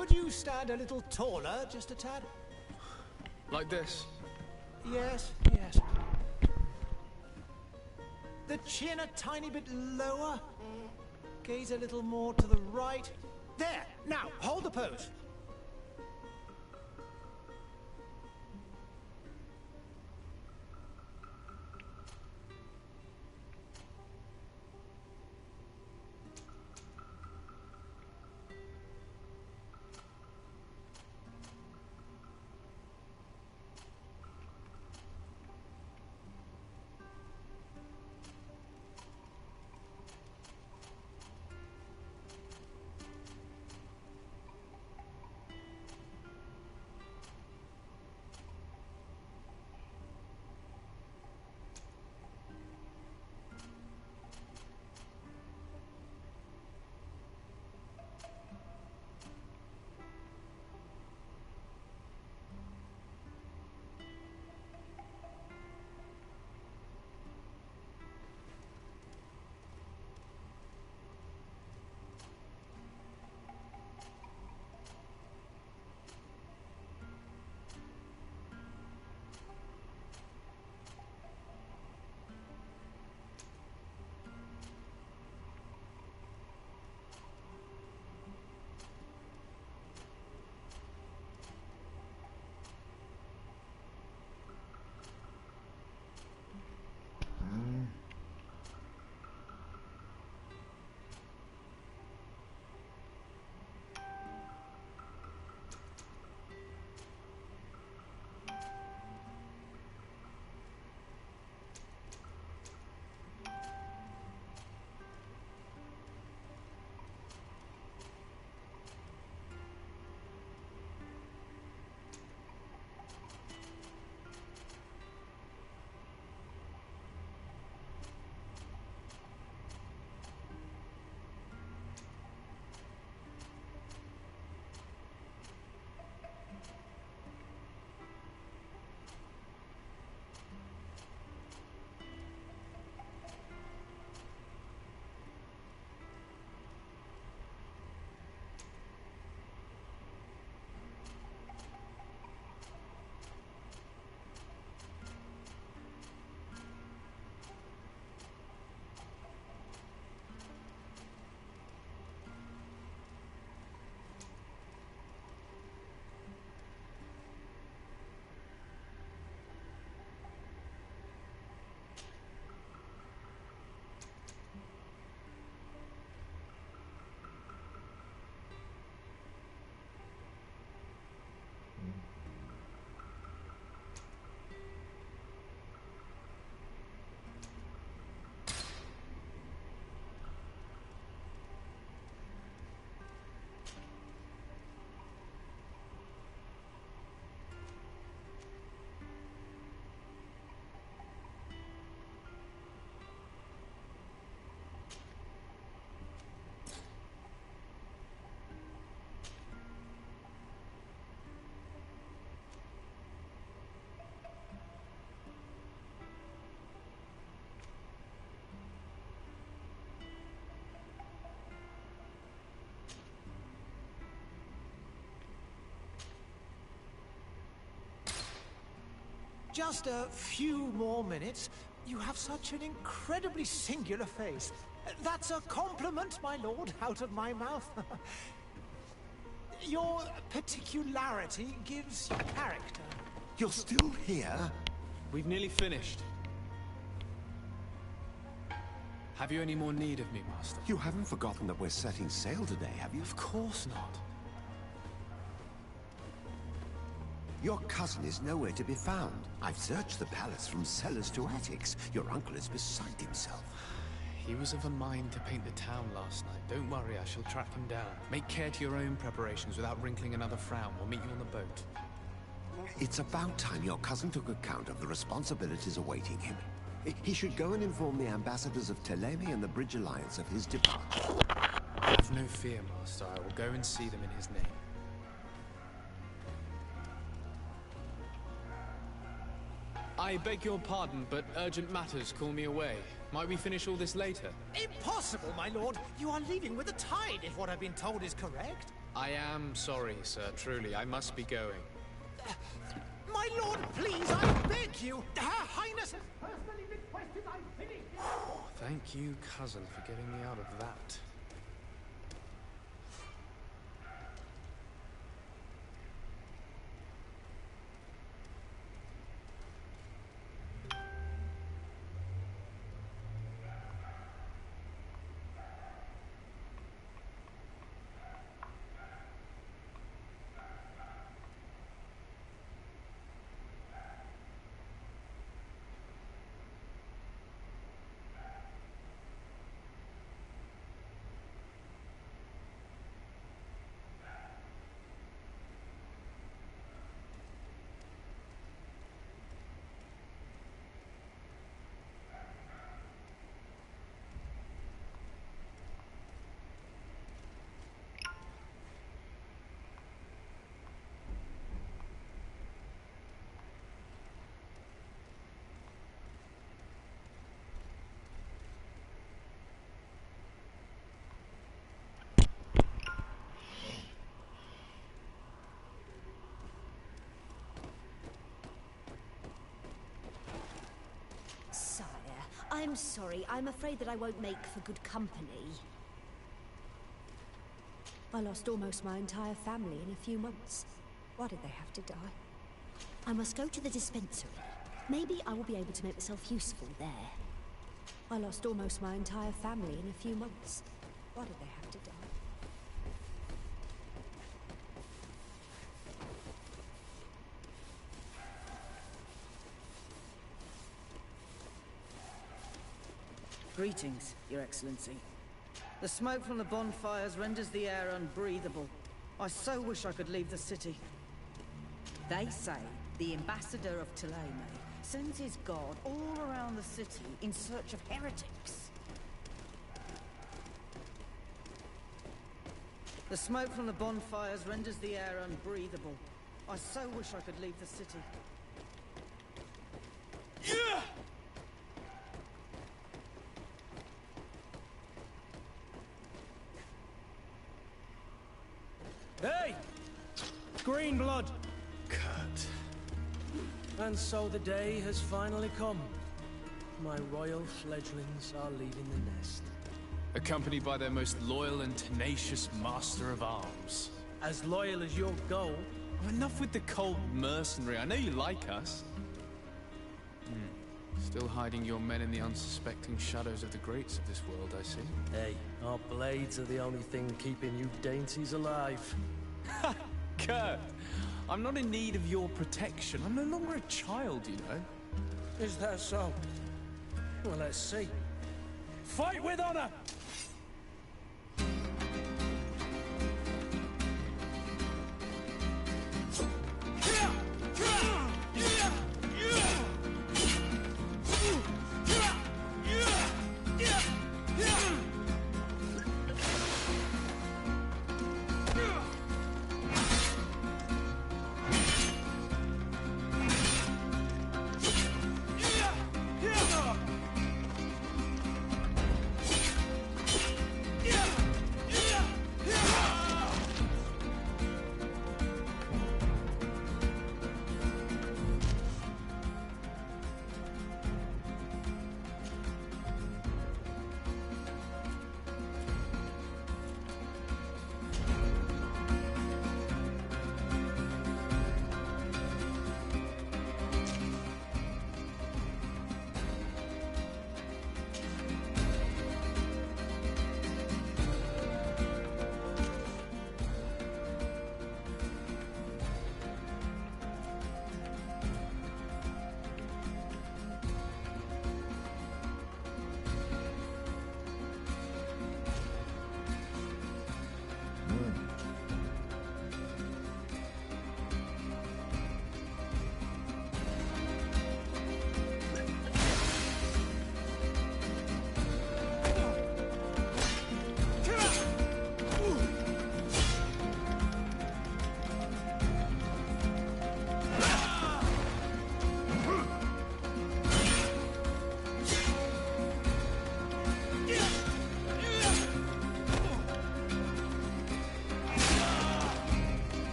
Could you stand a little taller, just a tad? Like this? Yes, yes. The chin a tiny bit lower. Gaze a little more to the right. There! Now, hold the pose. Just a few more minutes. You have such an incredibly singular face. That's a compliment, my lord, out of my mouth. Your particularity gives you character. You're still here? We've nearly finished. Have you any more need of me, Master? You haven't forgotten that we're setting sail today, have you? Of course not. Your cousin is nowhere to be found. I've searched the palace from cellars to attics. Your uncle is beside himself. He was of a mind to paint the town last night. Don't worry, I shall track him down. Make care to your own preparations without wrinkling another frown. We'll meet you on the boat. It's about time your cousin took account of the responsibilities awaiting him. He should go and inform the ambassadors of Telemi and the Bridge Alliance of his departure. Have no fear, Master. I will go and see them in his name. I beg your pardon, but urgent matters call me away. Might we finish all this later? Impossible, my lord. You are leaving with the tide, if what I've been told is correct. I am sorry, sir, truly. I must be going. My lord, please, I beg you! Her Highness has personally requested I finish it! Thank you, cousin, for getting me out of that. Sire, I'm sorry. I'm afraid that I won't make for good company. I lost almost my entire family in a few months. Why did they have to die? I must go to the dispensary. Maybe I will be able to make myself useful there. I lost almost my entire family in a few months. Why did they have to die? Greetings, Your Excellency. The smoke from the bonfires renders the air unbreathable. I so wish I could leave the city. They say the ambassador of Thélème sends his guard all around the city in search of heretics. The smoke from the bonfires renders the air unbreathable. I so wish I could leave the city. Yeah! Hey! Green blood! Kurt. And so the day has finally come. My royal fledglings are leaving the nest. Accompanied by their most loyal and tenacious master of arms. As loyal as your goal. Oh, enough with the cold mercenary. I know you like us. Still hiding your men in the unsuspecting shadows of the greats of this world, I see. Hey, our blades are the only thing keeping you dainties alive. Ha! Kurt! I'm not in need of your protection. I'm no longer a child, you know. Is that so? Well, let's see. Fight with honor!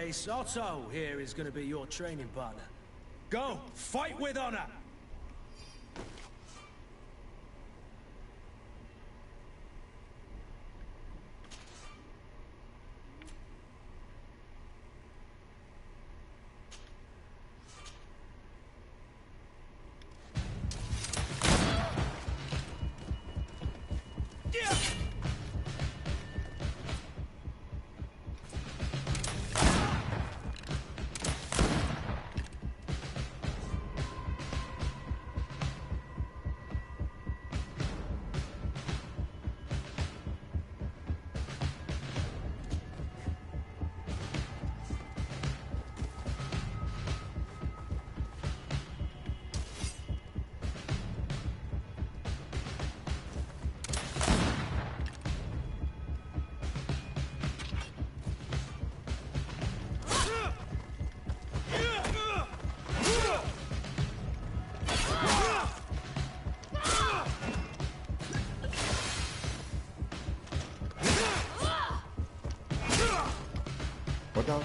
case, Otto here is going to be your training partner. Go, fight with honor! What now?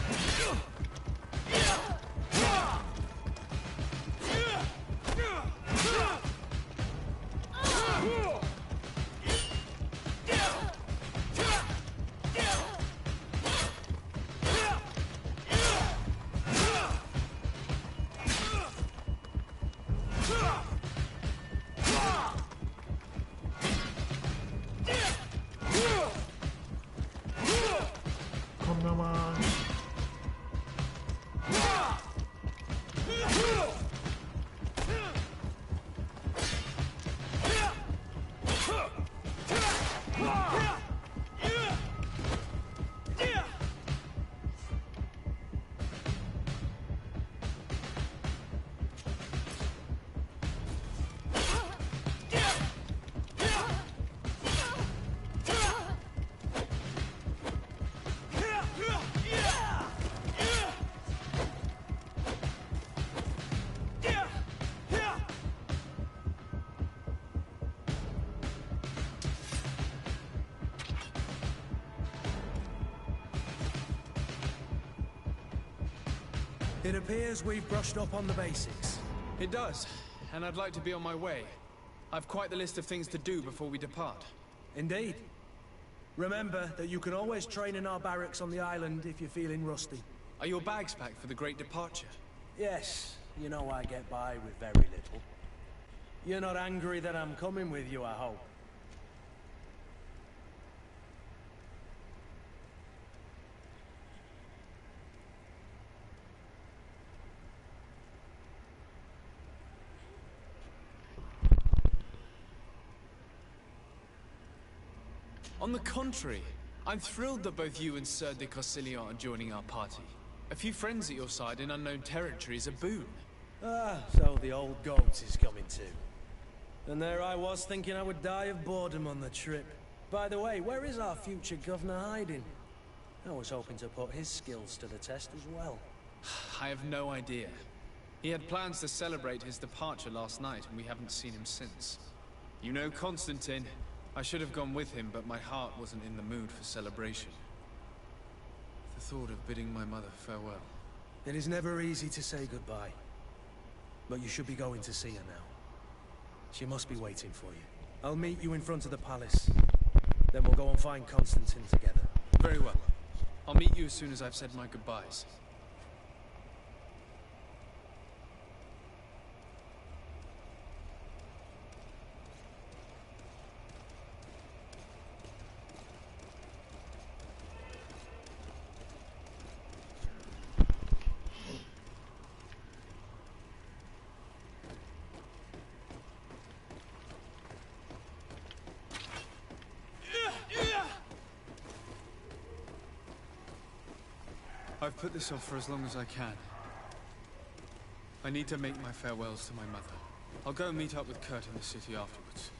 It appears we've brushed up on the basics. It does, and I'd like to be on my way. I've quite the list of things to do before we depart. Indeed. Remember that you can always train in our barracks on the island if you're feeling rusty. Are your bags packed for the great departure? Yes, you know I get by with very little. You're not angry that I'm coming with you, I hope. On the contrary, I'm thrilled that both you and Sir de Corsilion are joining our party. A few friends at your side in unknown territory is a boon. Ah, so the old goat is coming too. And there I was thinking I would die of boredom on the trip. By the way, where is our future governor hiding? I was hoping to put his skills to the test as well. I have no idea. He had plans to celebrate his departure last night, and we haven't seen him since. You know Constantine. I should have gone with him, but my heart wasn't in the mood for celebration. The thought of bidding my mother farewell. It is never easy to say goodbye. But you should be going to see her now. She must be waiting for you. I'll meet you in front of the palace. Then we'll go and find Constantine together. Very well. I'll meet you as soon as I've said my goodbyes. I've put this off for as long as I can. I need to make my farewells to my mother. I'll go and meet up with Kurt in the city afterwards.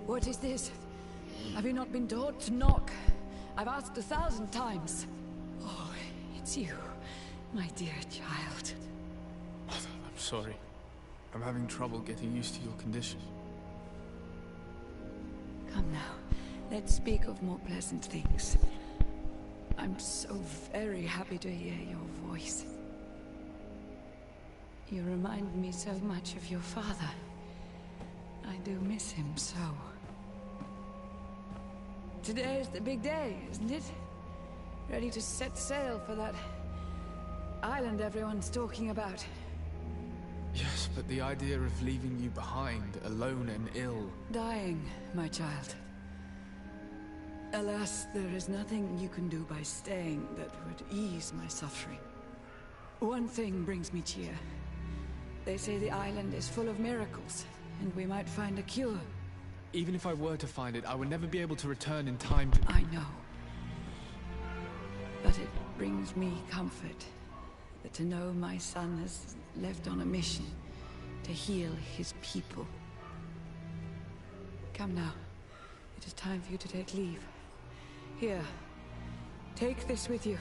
What is this? Have you not been taught to knock? I've asked 1,000 times. Oh, it's you, my dear child. Mother, I'm sorry. I'm having trouble getting used to your condition. Come now, let's speak of more pleasant things. I'm so very happy to hear your voice. You remind me so much of your father. I do miss him so. Today is the big day, isn't it? Ready to set sail for that island everyone's talking about. Yes, but the idea of leaving you behind, alone and ill... Dying, my child. Alas, there is nothing you can do by staying that would ease my suffering. One thing brings me cheer. They say the island is full of miracles, and we might find a cure. Even if I were to find it, I would never be able to return in time to... I know. But it brings me comfort to know my son has left on a mission to heal his people. Come now. It is time for you to take leave. Here, take this with you.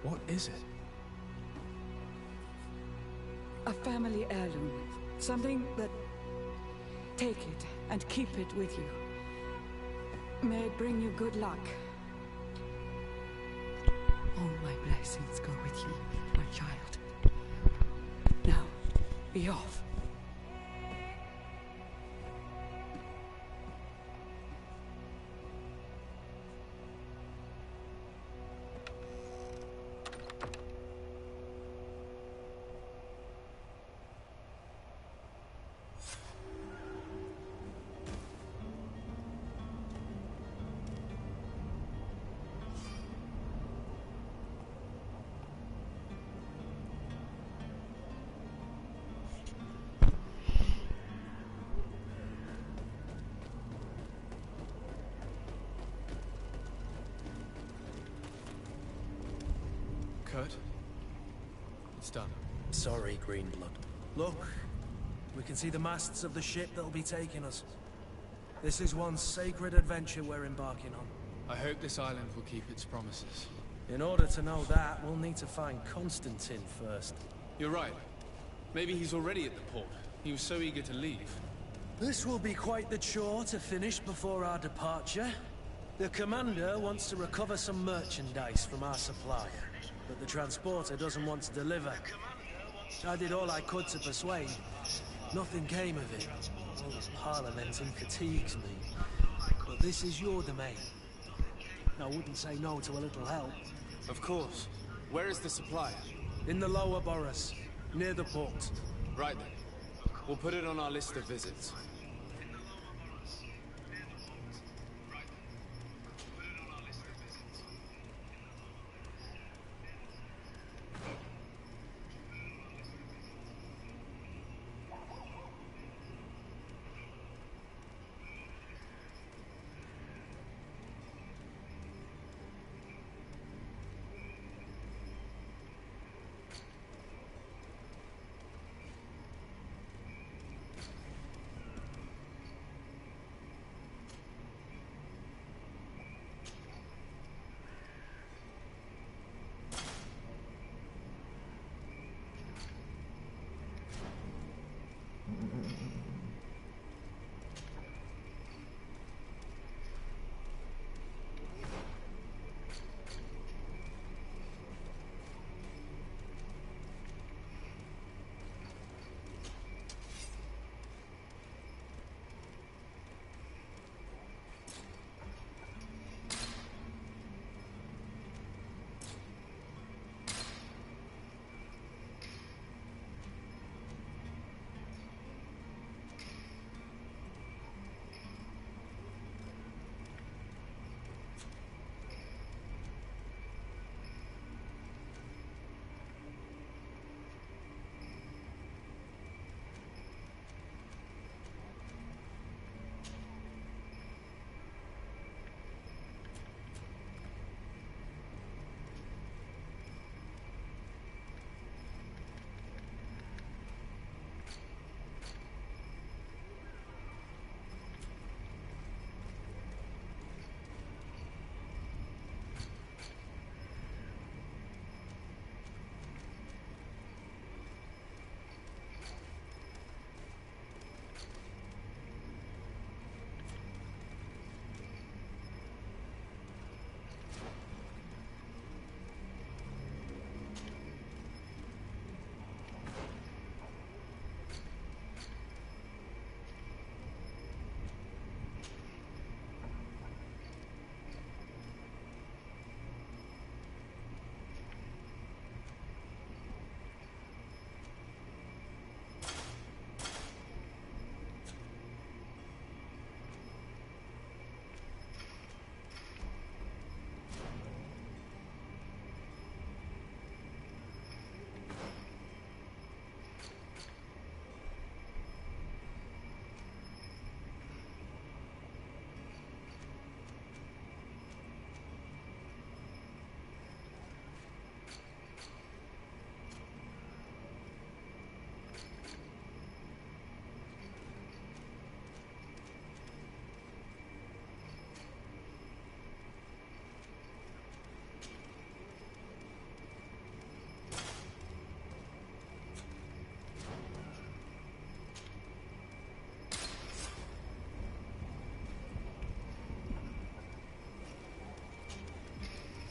What is it? A family heirloom. Something that... Take it and keep it with you. May it bring you good luck. All my blessings go with you, my child. Now, be off. Kurt? It's done. Sorry, Greenblood. Look, we can see the masts of the ship that'll be taking us. This is one sacred adventure we're embarking on. I hope this island will keep its promises. In order to know that, we'll need to find Constantine first. You're right. Maybe he's already at the port. He was so eager to leave. This will be quite the chore to finish before our departure. The commander wants to recover some merchandise from our supplier, but the transporter doesn't want to deliver. I did all I could to persuade. Nothing came of it. All this parliamenting fatigues me. But this is your domain. I wouldn't say no to a little help. Of course. Where is the supply? In the lower boroughs, near the port. Right then. We'll put it on our list of visits.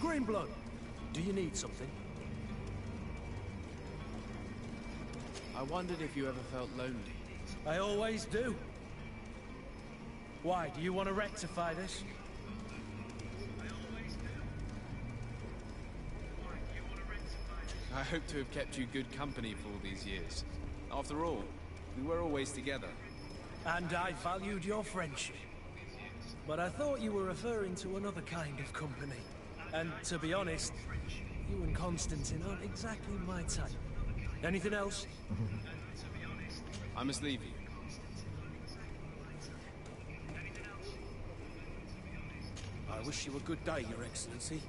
Greenblood, do you need something? I wondered if you ever felt lonely. I always do. Why, do you want to rectify this? I hope to have kept you good company for all these years. After all, we were always together. And I valued your friendship. But I thought you were referring to another kind of company. And to be honest, you and Constantine aren't exactly my type. Anything else? I must leave you. I wish you a good day, Your Excellency.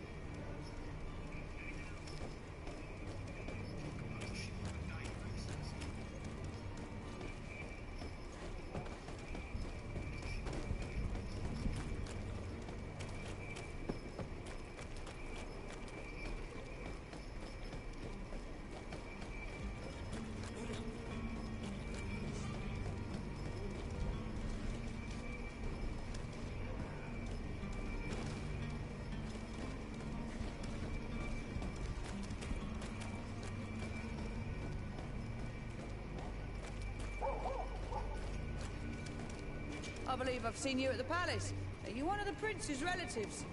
I believe I've seen you at the palace. Are you one of the prince's relatives?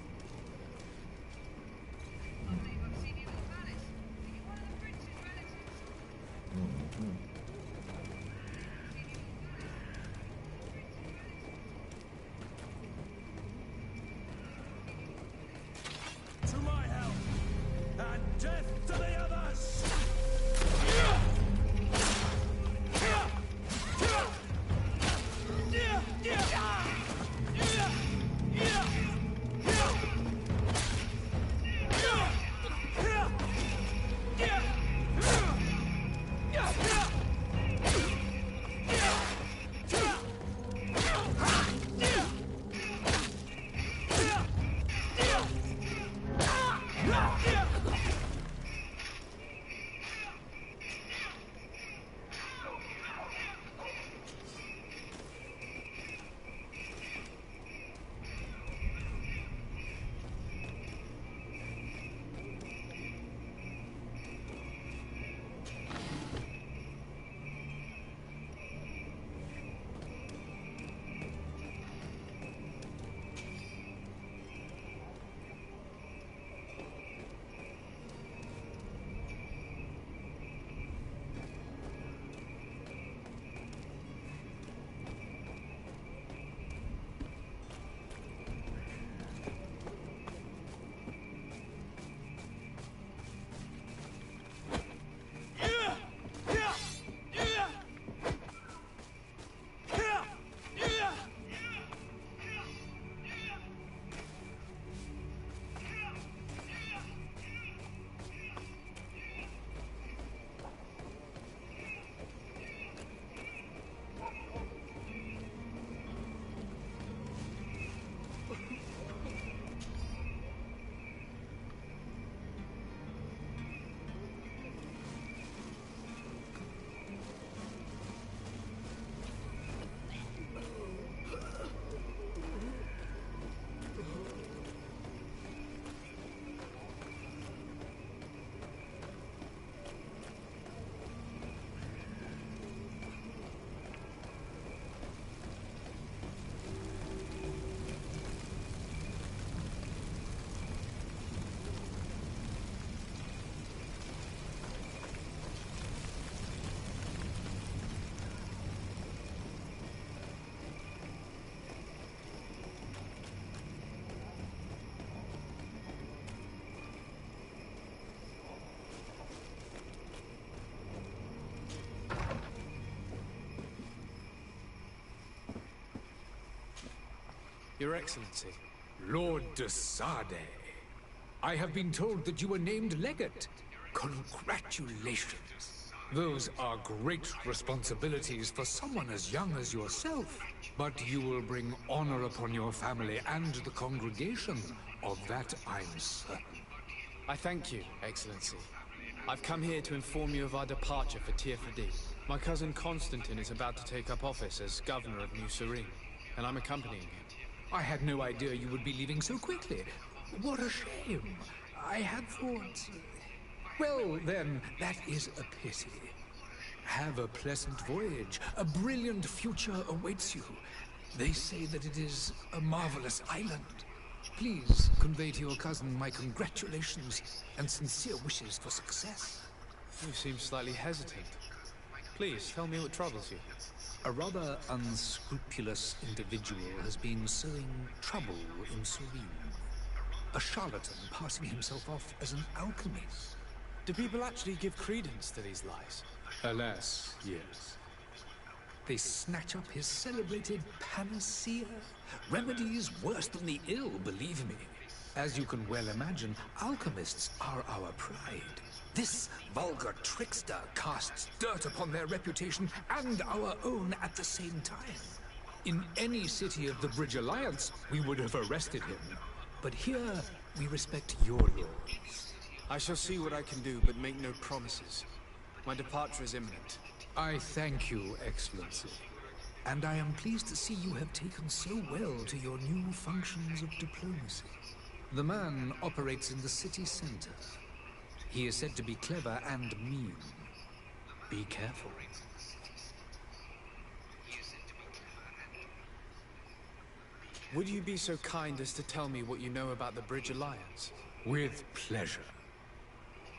To my help! And death to the others! Your Excellency. Lord de Sade, I have been told that you were named legate. Congratulations. Those are great responsibilities for someone as young as yourself. But you will bring honor upon your family and the congregation. Of that I'm certain. I thank you, Excellency. I've come here to inform you of our departure for Tirfadi. My cousin Constantine is about to take up office as governor of New Serene, and I'm accompanying him. I had no idea you would be leaving so quickly. What a shame. I had thought... Well, then, that is a pity. Have a pleasant voyage. A brilliant future awaits you. They say that it is a marvelous island. Please convey to your cousin my congratulations and sincere wishes for success. You seem slightly hesitant. Please, tell me what troubles you. A rather unscrupulous individual has been sowing trouble in Serene. A charlatan passing himself off as an alchemist. Do people actually give credence to these lies? Alas, yes. They snatch up his celebrated panacea. Remedies worse than the ill, believe me. As you can well imagine, alchemists are our pride. This vulgar trickster casts dirt upon their reputation and our own at the same time. In any city of the Bridge Alliance, we would have arrested him. But here, we respect your laws. I shall see what I can do, but make no promises. My departure is imminent. I thank you, Excellency. And I am pleased to see you have taken so well to your new functions of diplomacy. The man operates in the city center. He is said to be clever and mean. Be careful. Would you be so kind as to tell me what you know about the Bridge Alliance? With pleasure.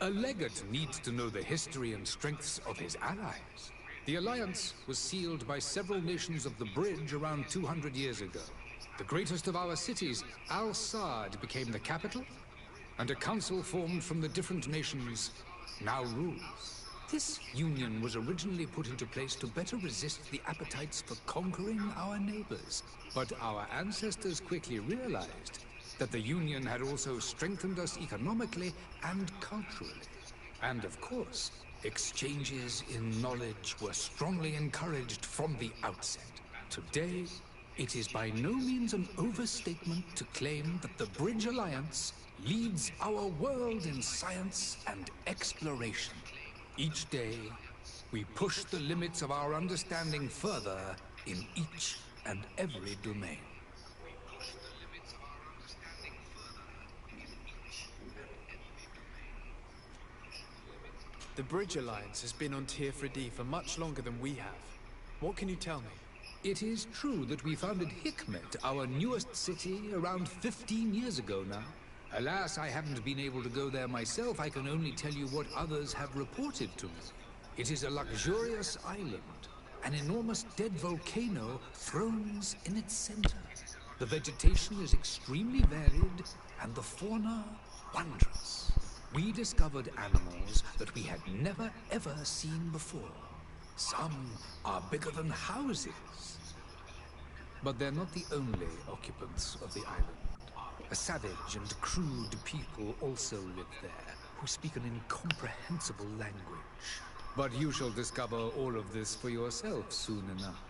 A legate needs to know the history and strengths of his allies. The alliance was sealed by several nations of the Bridge around 200 years ago. The greatest of our cities, Al-Sad, became the capital, and a council formed from the different nations now rules. This union was originally put into place to better resist the appetites for conquering our neighbors. But our ancestors quickly realized that the union had also strengthened us economically and culturally. And of course, exchanges in knowledge were strongly encouraged from the outset. Today, it is by no means an overstatement to claim that the Bridge Alliance leads our world in science and exploration. Each day, we push the limits of our understanding further in each and every domain. The Bridge Alliance has been on Tier 3D for much longer than we have. What can you tell me? It is true that we founded Hikmet, our newest city, around 15 years ago now. Alas, I haven't been able to go there myself. I can only tell you what others have reported to me. It is a luxurious island. An enormous dead volcano thrones in its center. The vegetation is extremely varied, and the fauna wondrous. We discovered animals that we had never ever seen before. Some are bigger than houses. But they're not the only occupants of the island. A savage and crude people also live there, who speak an incomprehensible language. But you shall discover all of this for yourself soon enough.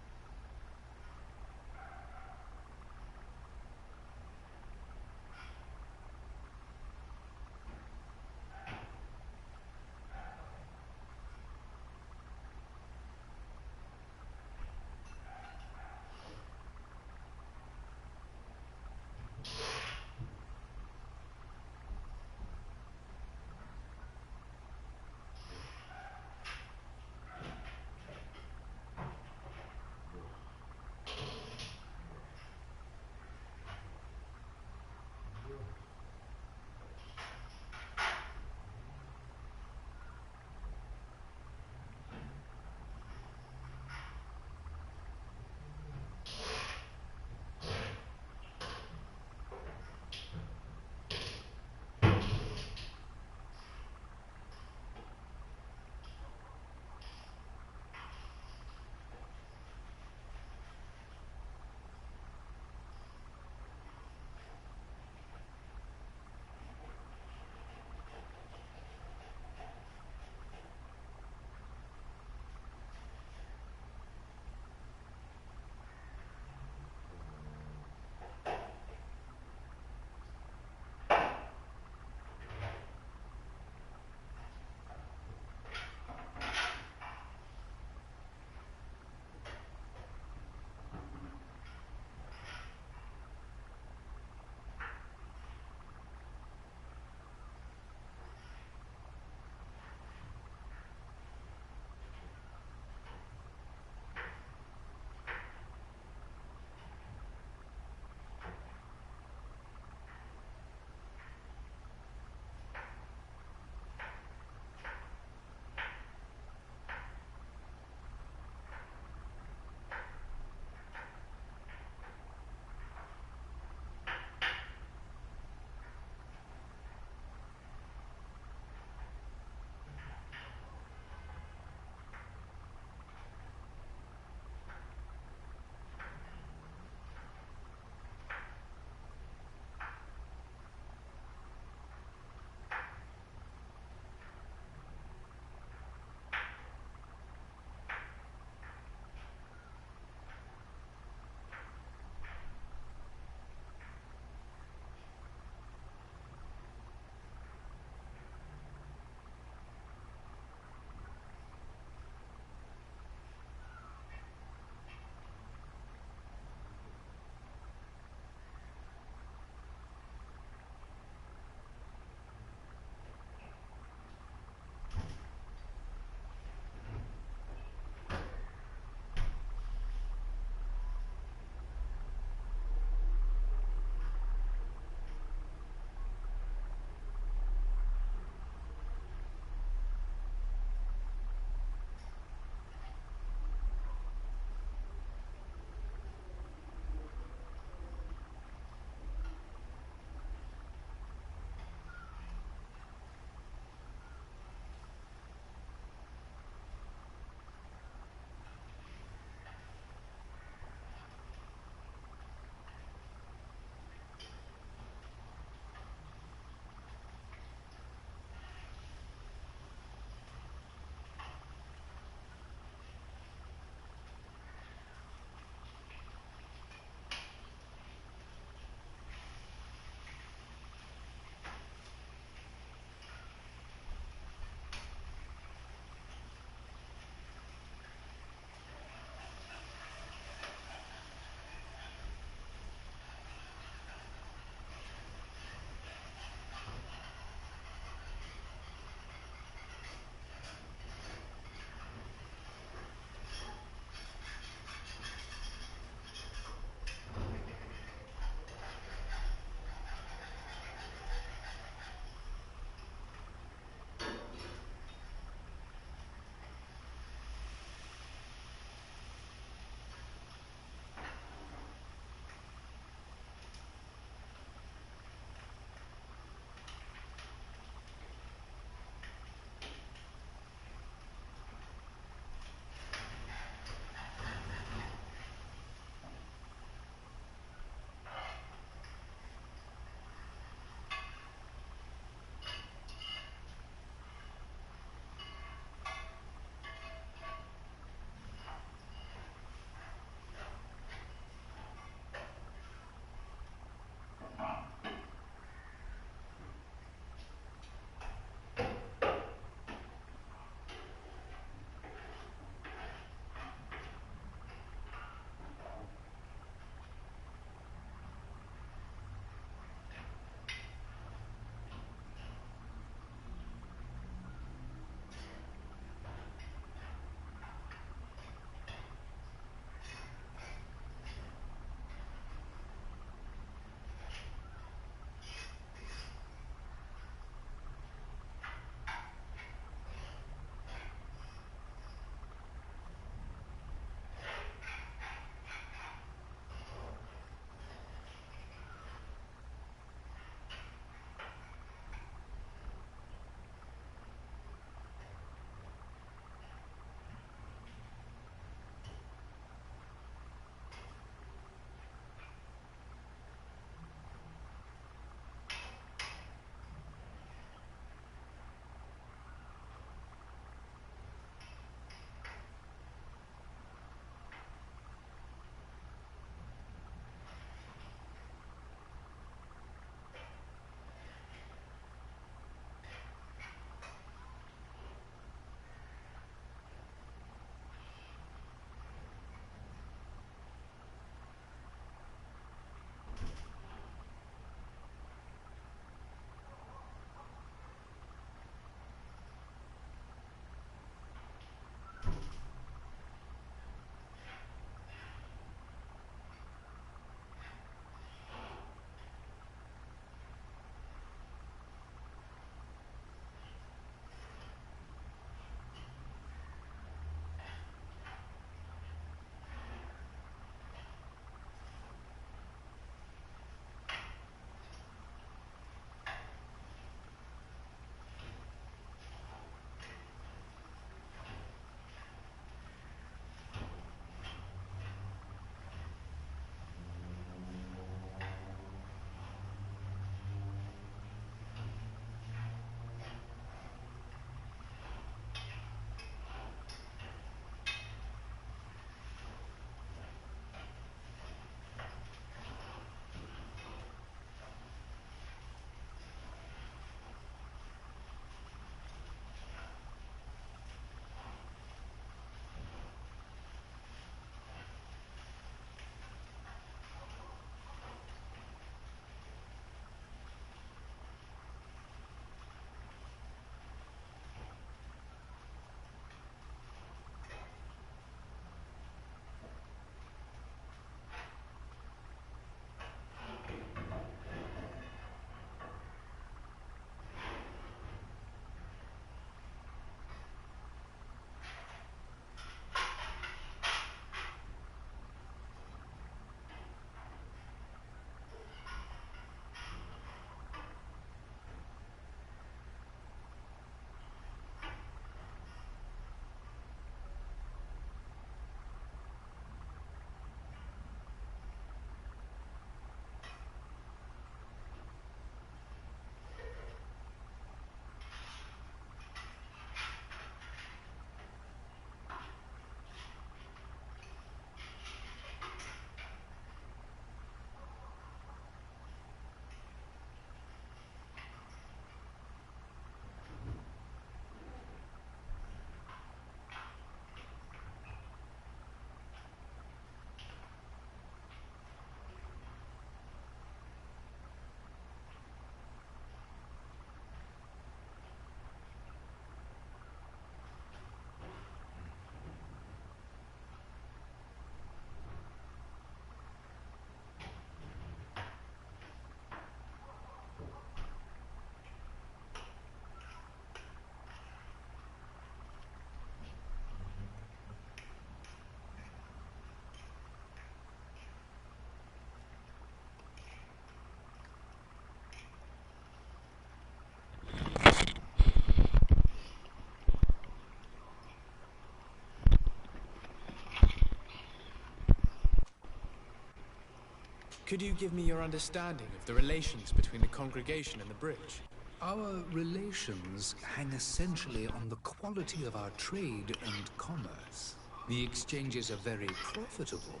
Could you give me your understanding of the relations between the congregation and the bridge? Our relations hang essentially on the quality of our trade and commerce. The exchanges are very profitable,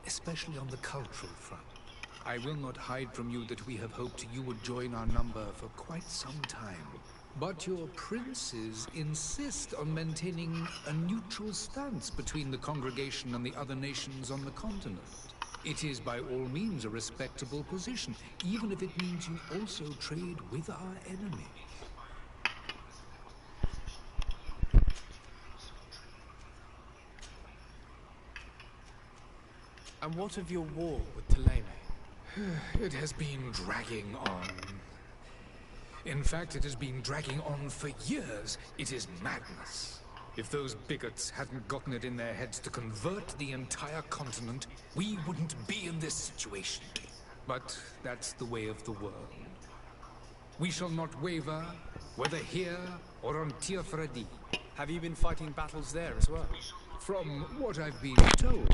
especially on the cultural front. I will not hide from you that we have hoped you would join our number for quite some time. But your princes insist on maintaining a neutral stance between the congregation and the other nations on the continent. It is by all means a respectable position, even if it means you also trade with our enemies. And what of your war with Thélème? It has been dragging on. In fact, it has been dragging on for years. It is madness. If those bigots hadn't gotten it in their heads to convert the entire continent, we wouldn't be in this situation. But that's the way of the world. We shall not waver, whether here or on Tir-Fredi. Have you been fighting battles there as well? From what I've been told,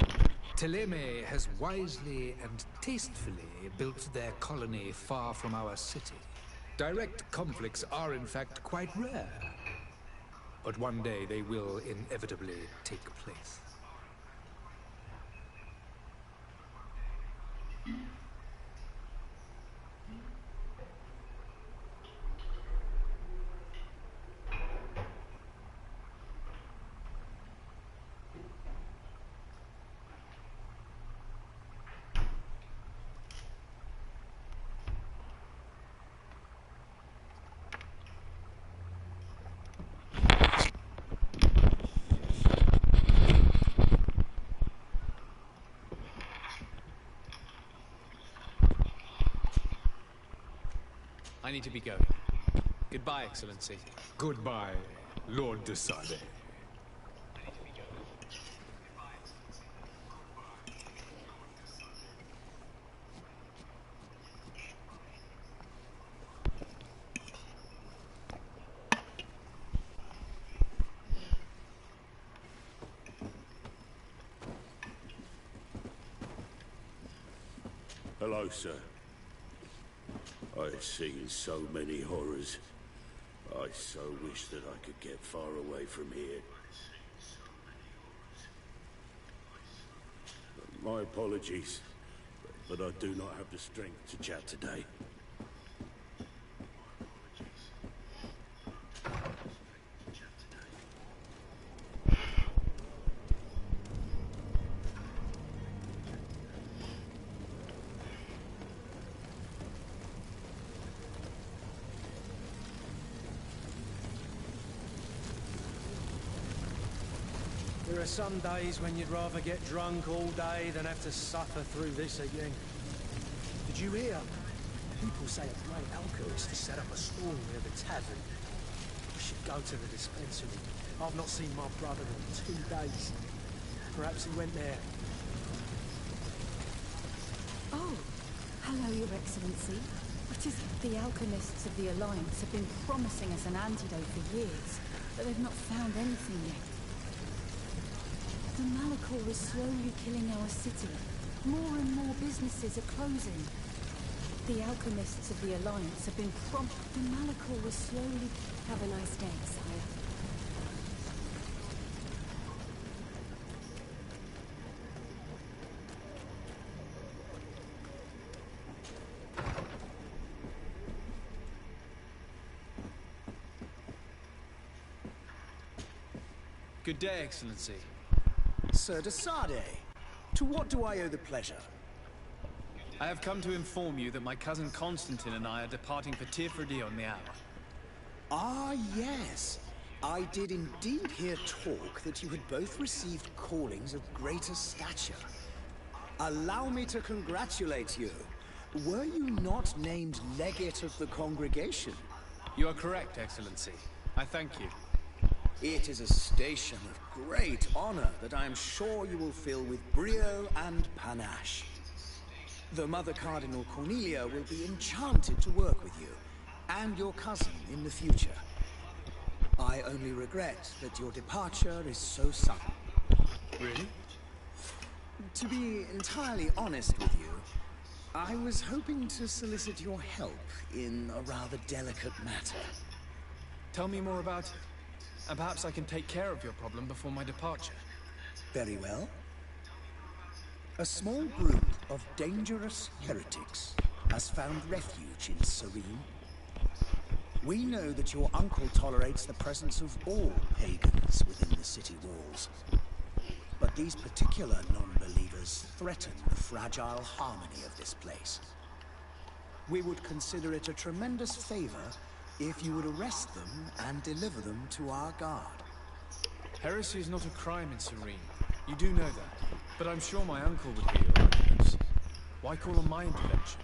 Thélème has wisely and tastefully built their colony far from our city. Direct conflicts are in fact quite rare. But one day they will inevitably take place. I need to be going. Goodbye, Excellency. Goodbye, Lord de Sade. Hello, sir. I've seen so many horrors. I so wish that I could get far away from here. My apologies, but I do not have the strength to chat today. There are some days when you'd rather get drunk all day than have to suffer through this again. Did you hear? People say a great alchemist has set up a stall near the tavern. We should go to the dispensary. I've not seen my brother in 2 days. Perhaps he went there. Oh, hello, Your Excellency. It is the alchemists of the Alliance have been promising us an antidote for years, but they've not found anything yet. The Malachor is slowly killing our city. More and more businesses are closing. The alchemists of the Alliance have been The Malachor is slowly... Have a nice day, sire. Good day, Excellency. Sir de Sade, to what do I owe the pleasure? I have come to inform you that my cousin Constantine and I are departing for Tir-Fredi on the hour. Ah, yes. I did indeed hear talk that you had both received callings of greater stature. Allow me to congratulate you. Were you not named legate of the congregation? You are correct, Excellency. I thank you. It is a station of great honor that I am sure you will fill with brio and panache. The Mother Cardinal Cornelia will be enchanted to work with you, and your cousin in the future. I only regret that your departure is so sudden. Really? To be entirely honest with you, I was hoping to solicit your help in a rather delicate matter. Tell me more about it, and perhaps I can take care of your problem before my departure. Very well. A small group of dangerous heretics has found refuge in Serene. We know that your uncle tolerates the presence of all pagans within the city walls. But these particular non-believers threaten the fragile harmony of this place. We would consider it a tremendous favor if you would arrest them and deliver them to our guard. Heresy is not a crime in Serene. You do know that. But I'm sure my uncle would hear your arguments. Why call on my intervention?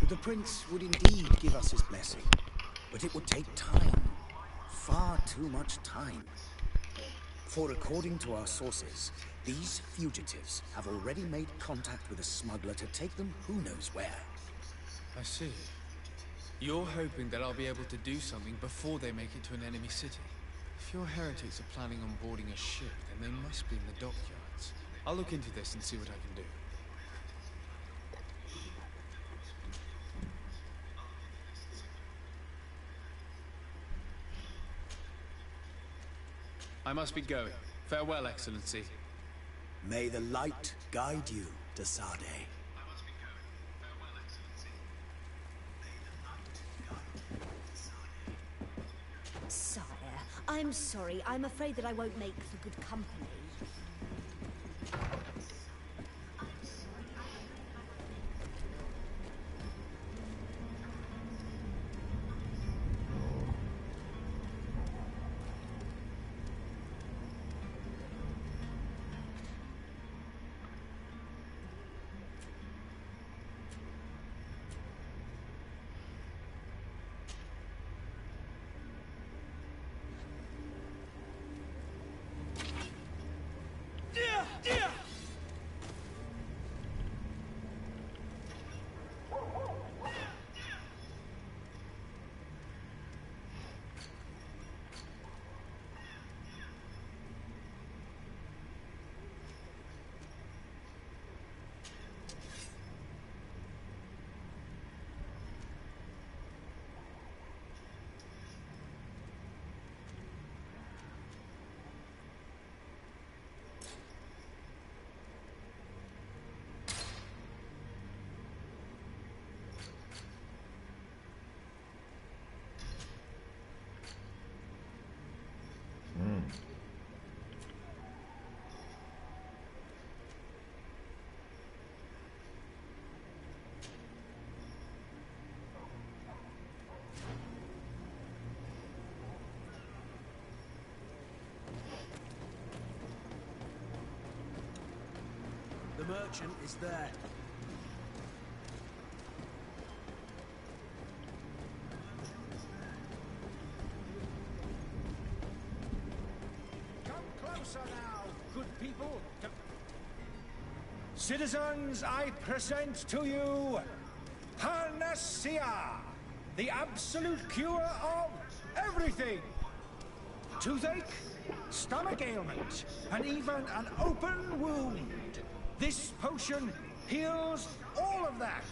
The prince would indeed give us his blessing, but it would take time. Far too much time. For according to our sources, these fugitives have already made contact with a smuggler to take them who knows where. I see. You're hoping that I'll be able to do something before they make it to an enemy city. If your heretics are planning on boarding a ship, then they must be in the dockyards. I'll look into this and see what I can do. I must be going. Farewell, Excellency. May the light guide you to Sade. Sire, I'm sorry. I'm afraid that I won't make for good company. The merchant is there. Come closer now, good people. Citizens, I present to you Panacea, the absolute cure of everything. Toothache, stomach ailment, and even an open wound. This potion heals all of that.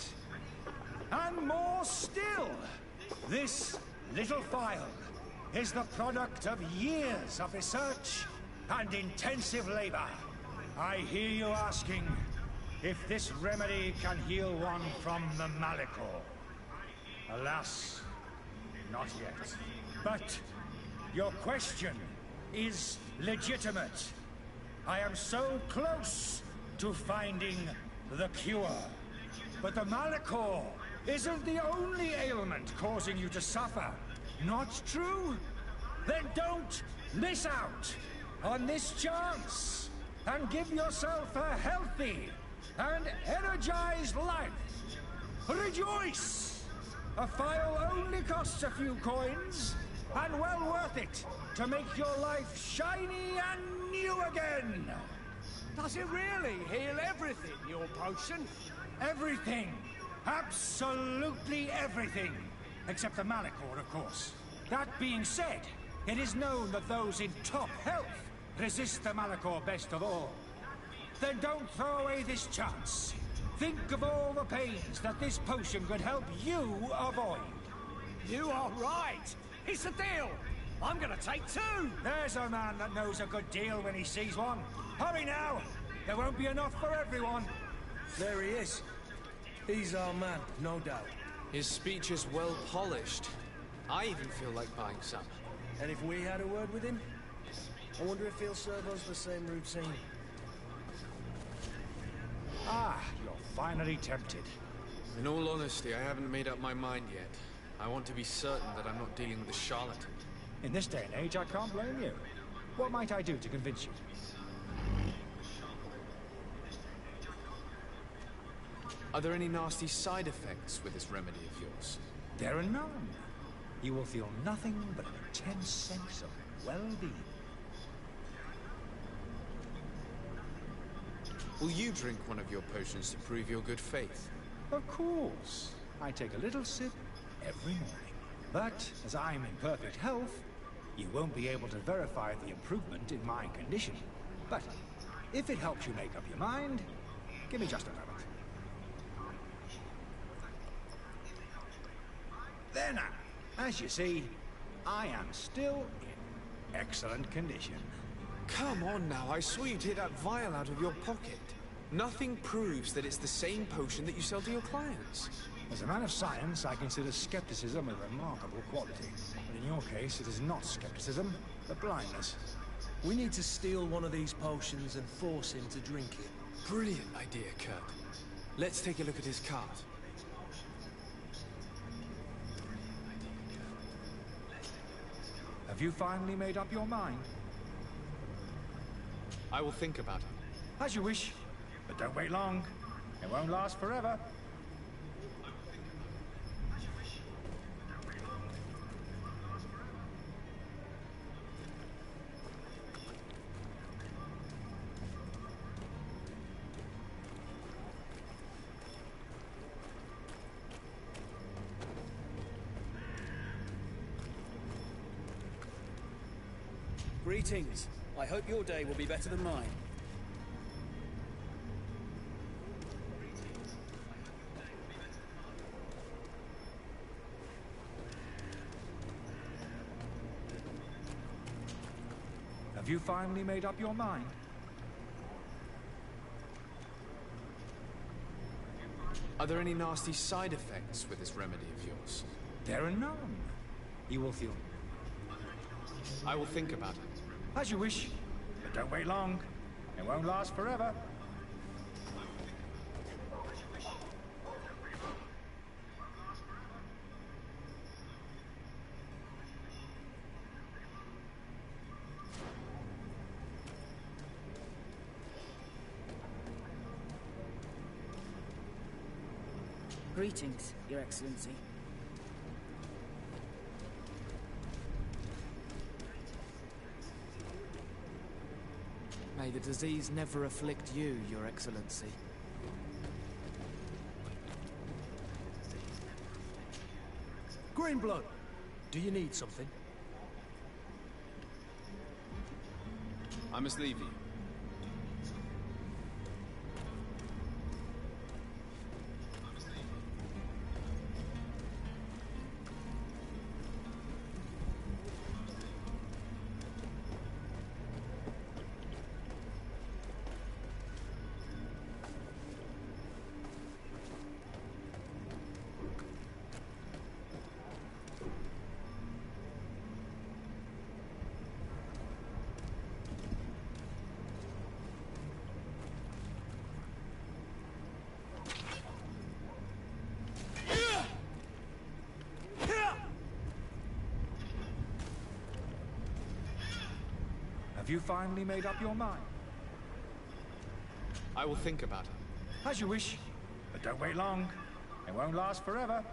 And more still. This little phial is the product of years of research and intensive labor. I hear you asking if this remedy can heal one from the Malachor. Alas, not yet. But your question is legitimate. I am so close to finding the cure. But the Malachor isn't the only ailment causing you to suffer. Not true? Then don't miss out on this chance and give yourself a healthy and energized life. Rejoice! A phial only costs a few coins, and well worth it to make your life shiny and new again. Does it really heal everything, your potion? Everything. Absolutely everything. Except the Malachor, of course. That being said, it is known that those in top health resist the Malachor best of all. Then don't throw away this chance. Think of all the pains that this potion could help you avoid. You are right. It's a deal. I'm gonna take 2. There's a man that knows a good deal when he sees one. Hurry now. There won't be enough for everyone. There he is. He's our man, no doubt. His speech is well polished. I even feel like buying some. And if we had a word with him? I wonder if he'll serve us the same routine. Ah, you're finally tempted. In all honesty, I haven't made up my mind yet. I want to be certain that I'm not dealing with a charlatan. In this day and age, I can't blame you. What might I do to convince you? Are there any nasty side effects with this remedy of yours? There are none. You will feel nothing but an intense sense of well-being. Will you drink one of your potions to prove your good faith? Of course. I take a little sip every morning. But, as I'm in perfect health, you won't be able to verify the improvement in my condition. But, if it helps you make up your mind, give me just a moment. There now. As you see, I am still in excellent condition. Come on now, I swear you take that vial out of your pocket. Nothing proves that it's the same potion that you sell to your clients. As a man of science, I consider skepticism a remarkable quality. But in your case, it is not skepticism, but blindness. We need to steal one of these potions and force him to drink it. Brilliant idea, Kurt. Let's take a look at his cart. Have you finally made up your mind? I will think about it. As you wish, but don't wait long. It won't last forever. Greetings. I hope your day will be better than mine. Have you finally made up your mind? Are there any nasty side effects with this remedy of yours? There are none. You will feel... I will think about it. As you wish, but don't wait long. It won't last forever. Greetings, Your Excellency. May the disease never afflict you, Your Excellency. Greenblood, do you need something? I must leave you. Have you finally made up your mind? I will think about it. As you wish, but don't wait long. It won't last forever.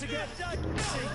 to get dicey.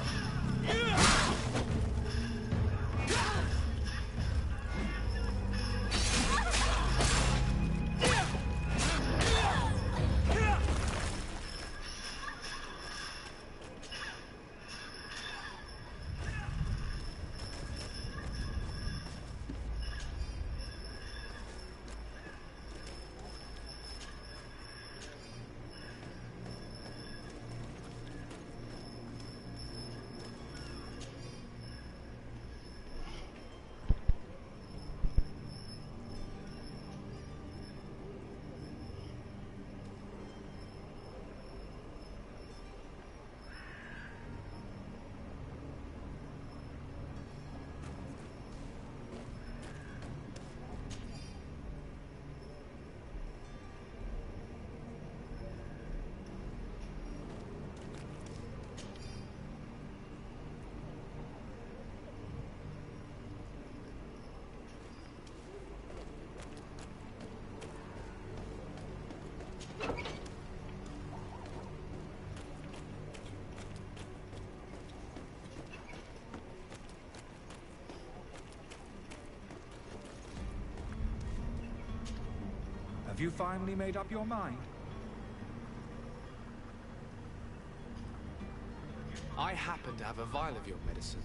Have you finally made up your mind? I happen to have a vial of your medicine.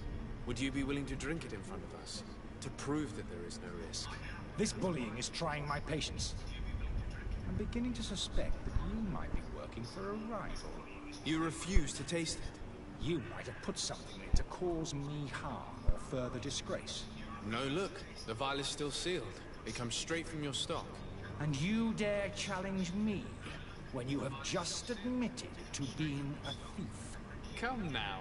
Would you be willing to drink it in front of us? To prove that there is no risk? This bullying is trying my patience. I'm beginning to suspect that you might be working for a rival. You refuse to taste it? You might have put something in it to cause me harm or further disgrace. No, look. The vial is still sealed. It comes straight from your stock. And you dare challenge me when you have just admitted to being a thief? Come now.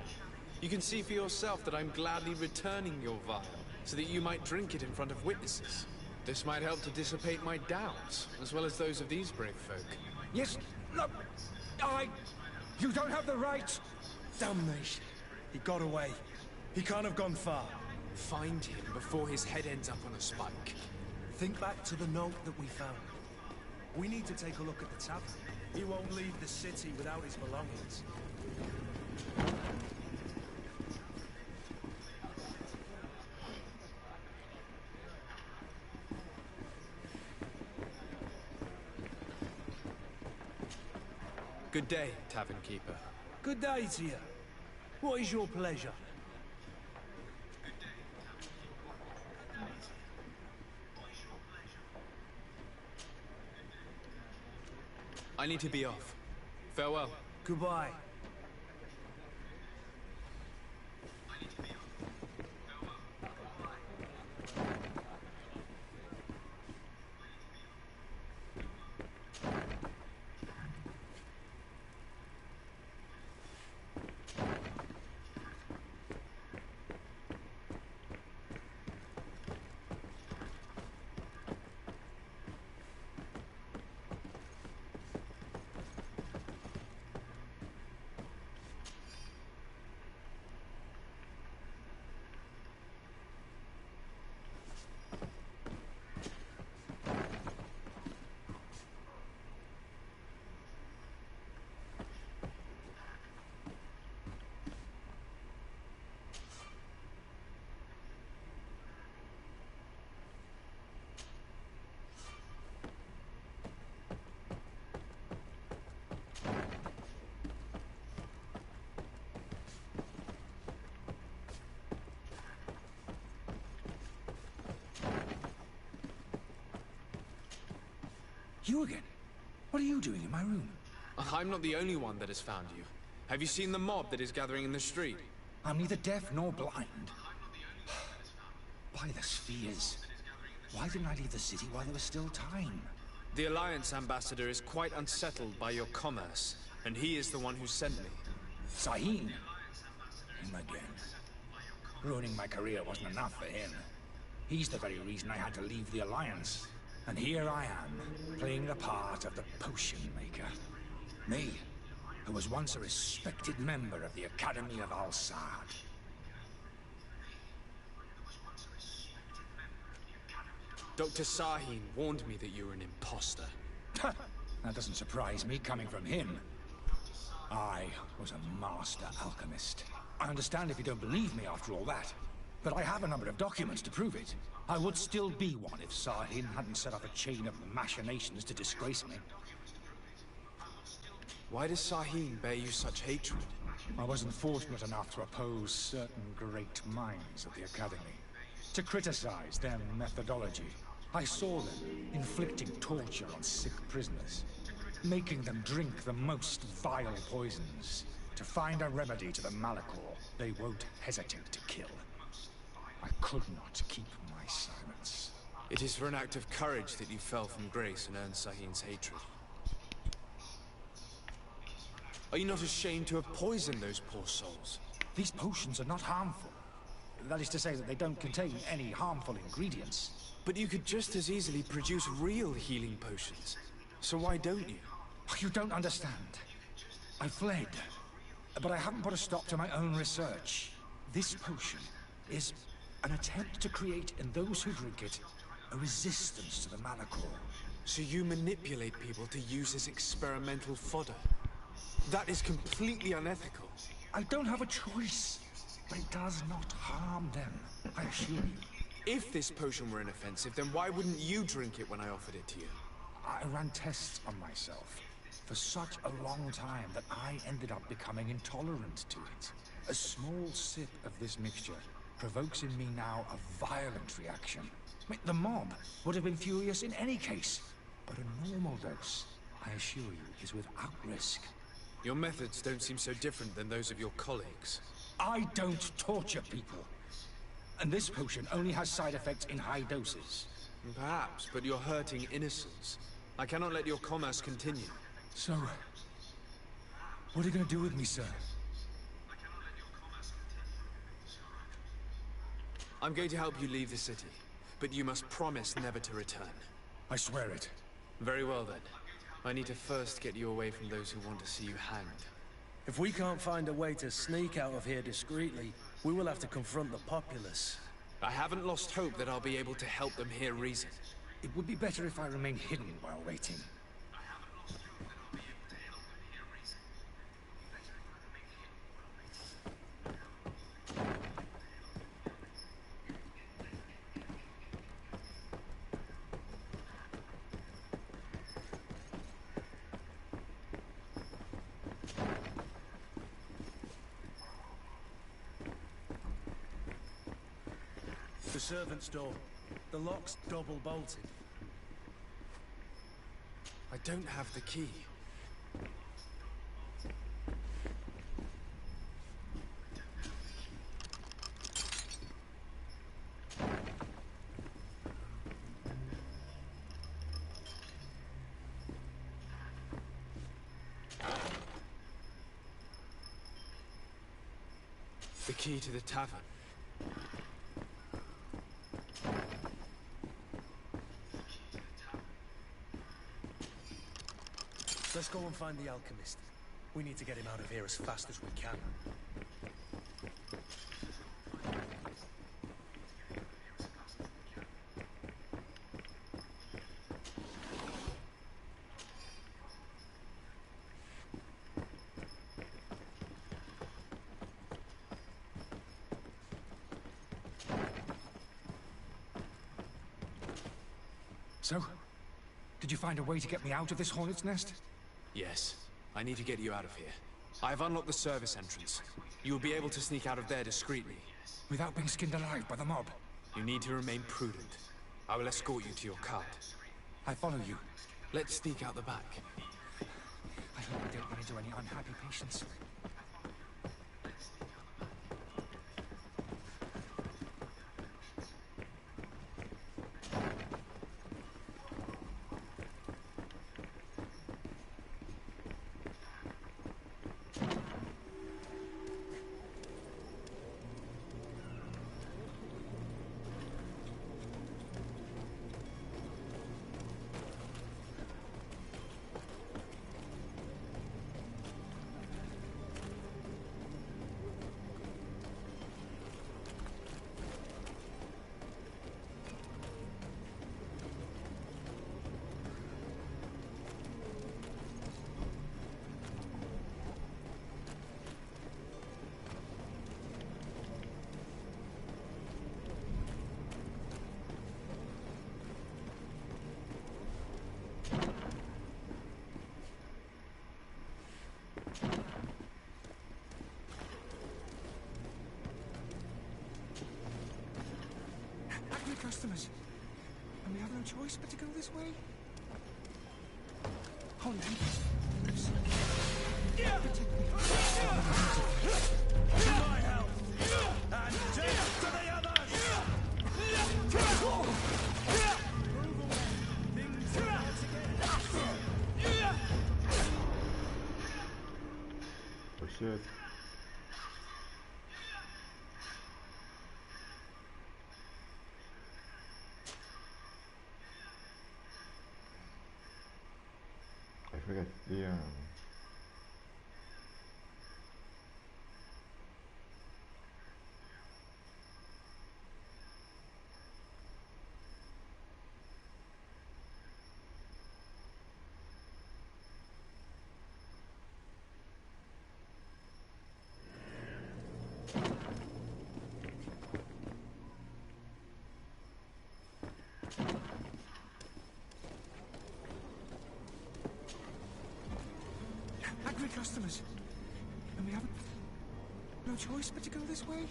You can see for yourself that I'm gladly returning your vial, so that you might drink it in front of witnesses. This might help to dissipate my doubts, as well as those of these brave folk. Yes, look, You don't have the right! Damnation. He got away. He can't have gone far. Find him before his head ends up on a spike. Think back to the note that we found. We need to take a look at the tavern. He won't leave the city without his belongings. Good day, tavern keeper. Good day to you. What is your pleasure? I need to be off. Farewell. Goodbye. You again? What are you doing in my room? I'm not the only one that has found you. Have you seen the mob that is gathering in the street? I'm neither deaf nor blind. By the spheres. Why didn't I leave the city while there was still time? The Alliance ambassador is quite unsettled by your commerce, and he is the one who sent me. Sahin? Him again. Ruining my career wasn't enough for him. He's the very reason I had to leave the Alliance. And here I am, playing the part of the potion maker. Me, who was once a respected member of the Academy of Al-Sad. Dr. Sahin warned me that you were an imposter. That doesn't surprise me, coming from him. I was a master alchemist. I understand if you don't believe me after all that, but I have a number of documents to prove it. I would still be one if Sahin hadn't set up a chain of machinations to disgrace me. Why does Sahin bear you such hatred? I wasn't fortunate enough to oppose certain great minds at the Academy, to criticize their methodology. I saw them inflicting torture on sick prisoners, making them drink the most vile poisons. To find a remedy to the malachor, they won't hesitate to kill. I could not keep my silence. It is for an act of courage that you fell from grace and earned Sahin's hatred. Are you not ashamed to have poisoned those poor souls? These potions are not harmful. That is to say that they don't contain any harmful ingredients. But you could just as easily produce real healing potions. So why don't you? You don't understand. I fled, but I haven't put a stop to my own research. This potion is an attempt to create in those who drink it a resistance to the malachor. So you manipulate people to use as experimental fodder? That is completely unethical. I don't have a choice, but it does not harm them, I assure you. If this potion were inoffensive, then why wouldn't you drink it when I offered it to you? I ran tests on myself for such a long time that I ended up becoming intolerant to it. A small sip of this mixture provokes in me now a violent reaction. The mob would have been furious in any case, but a normal dose, I assure you, is without risk. Your methods don't seem so different than those of your colleagues. I don't torture people. And this potion only has side effects in high doses. Perhaps, but you're hurting innocents. I cannot let your commerce continue. So, what are you going to do with me, sir? I'm going to help you leave the city, but you must promise never to return. I swear it. Very well then. I need to first get you away from those who want to see you hanged. If we can't find a way to sneak out of here discreetly, we will have to confront the populace. I haven't lost hope that I'll be able to help them hear reason. It would be better if I remained hidden while waiting. The servant's door. The lock's double bolted. I don't have the key. The key to the tavern. Let's go and find the alchemist. We need to get him out of here as fast as we can. So, did you find a way to get me out of this hornet's nest? Yes. I need to get you out of here. I have unlocked the service entrance. You will be able to sneak out of there discreetly. Without being skinned alive by the mob? You need to remain prudent. I will escort you to your cart. I follow you. Let's sneak out the back. I hope I don't run into any unhappy patients. customers, and we have no choice but to go this way. Hold on. To my help! And death to the others! Things are about to get... Oh shit. I forget the Angry customers, and we have no choice but to go this way.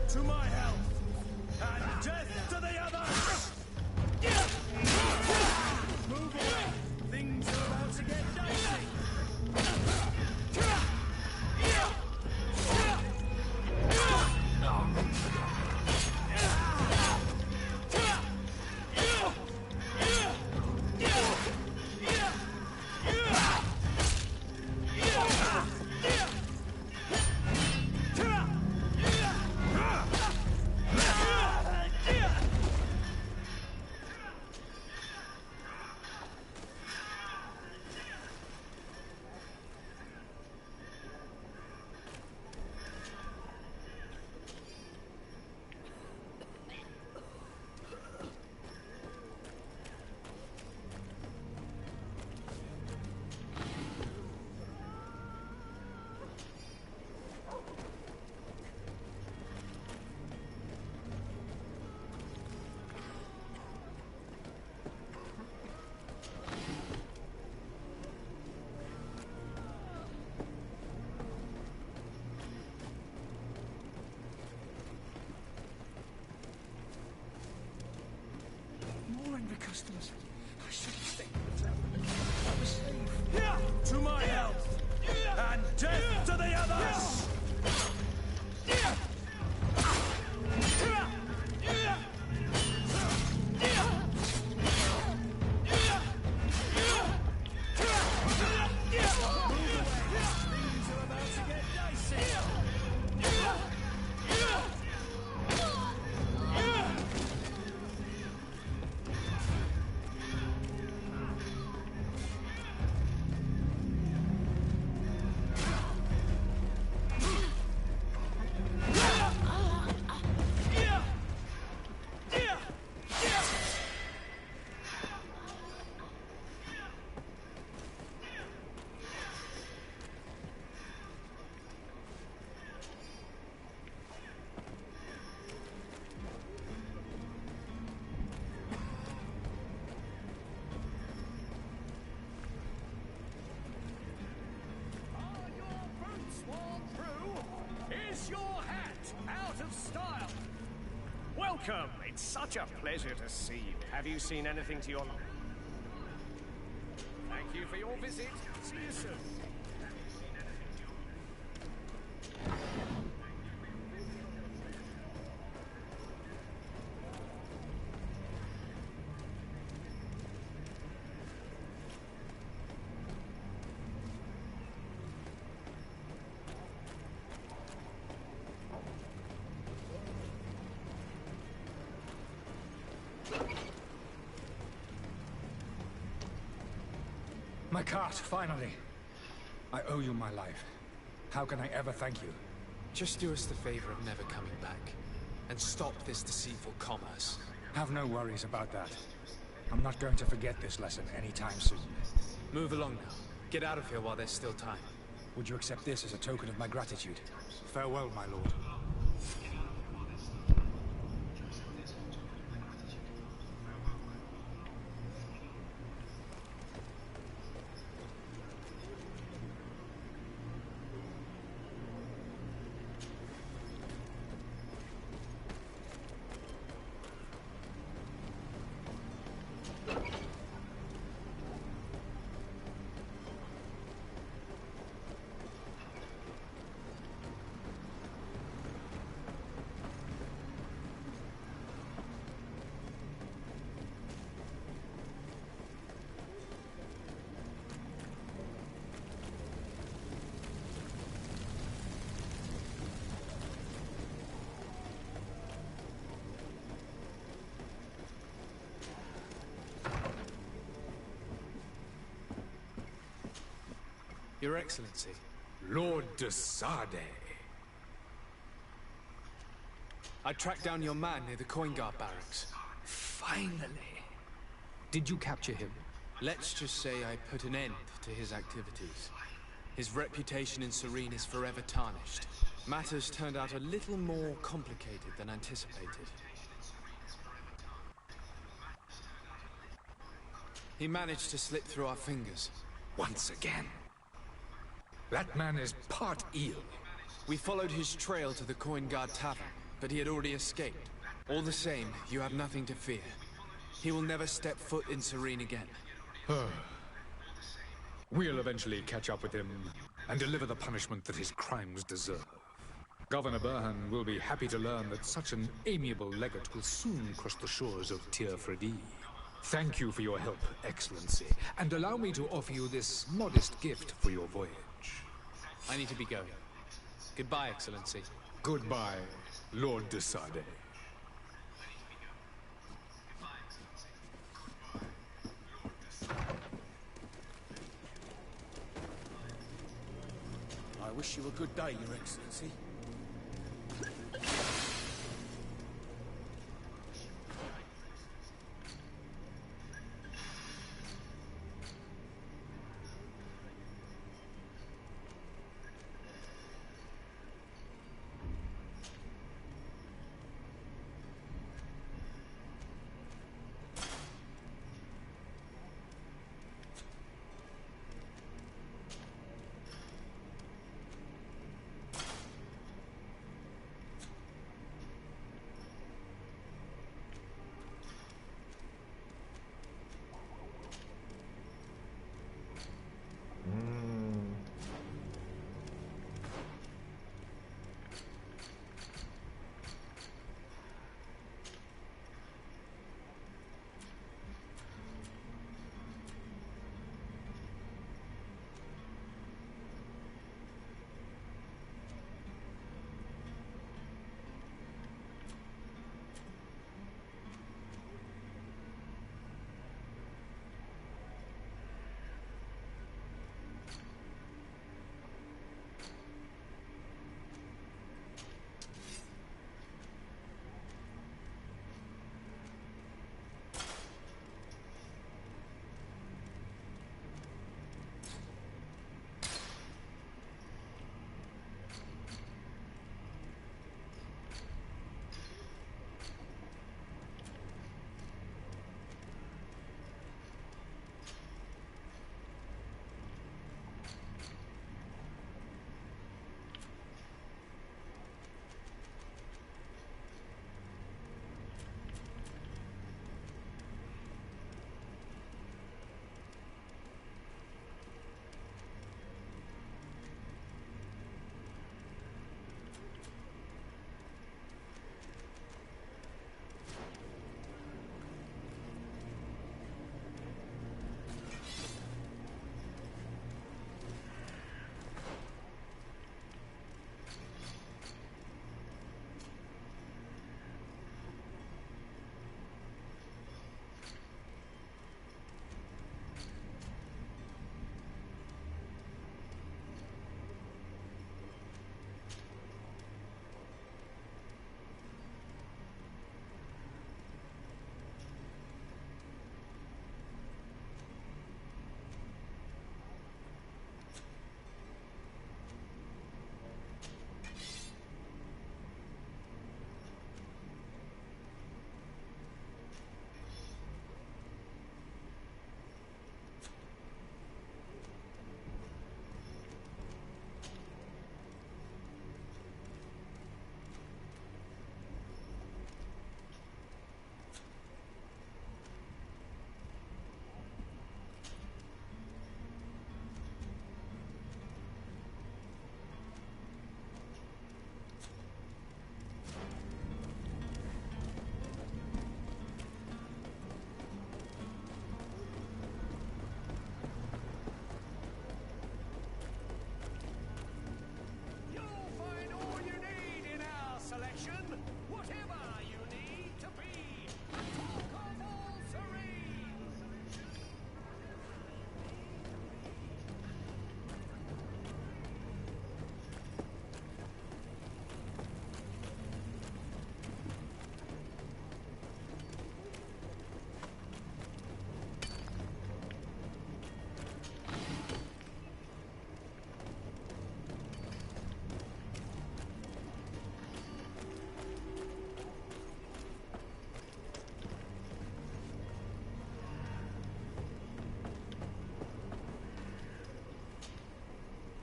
To my help, and death to the others! Move away! Things are about to get dicey! Customers. I should have stayed with them. I was safe. To my help! And death to the others! Things are about to get dicey. Welcome! It's such a pleasure to see you. Have you seen anything to your liking? Thank you for your visit. See you soon. My cart, finally. I owe you my life. How can I ever thank you? Just do us the favor of never coming back. And stop this deceitful commerce. Have no worries about that. I'm not going to forget this lesson anytime soon. Move along now. Get out of here while there's still time. Would you accept this as a token of my gratitude? Farewell, my lord. Your Excellency. Lord de Sade. I tracked down your man near the coin guard barracks. Finally. Did you capture him? Let's just say I put an end to his activities. His reputation in Serene is forever tarnished. Matters turned out a little more complicated than anticipated. He managed to slip through our fingers. Once again. That man is part eel. We followed his trail to the Coin Guard Tavern, but he had already escaped. All the same, you have nothing to fear. He will never step foot in Serene again. We'll eventually catch up with him and deliver the punishment that his crimes deserve. Governor Burhan will be happy to learn that such an amiable legate will soon cross the shores of Tir Fredi. Thank you for your help, Excellency, and allow me to offer you this modest gift for your voyage. I need to be going. Goodbye, Excellency. Goodbye, Lord de Sade. I wish you a good day, Your Excellency.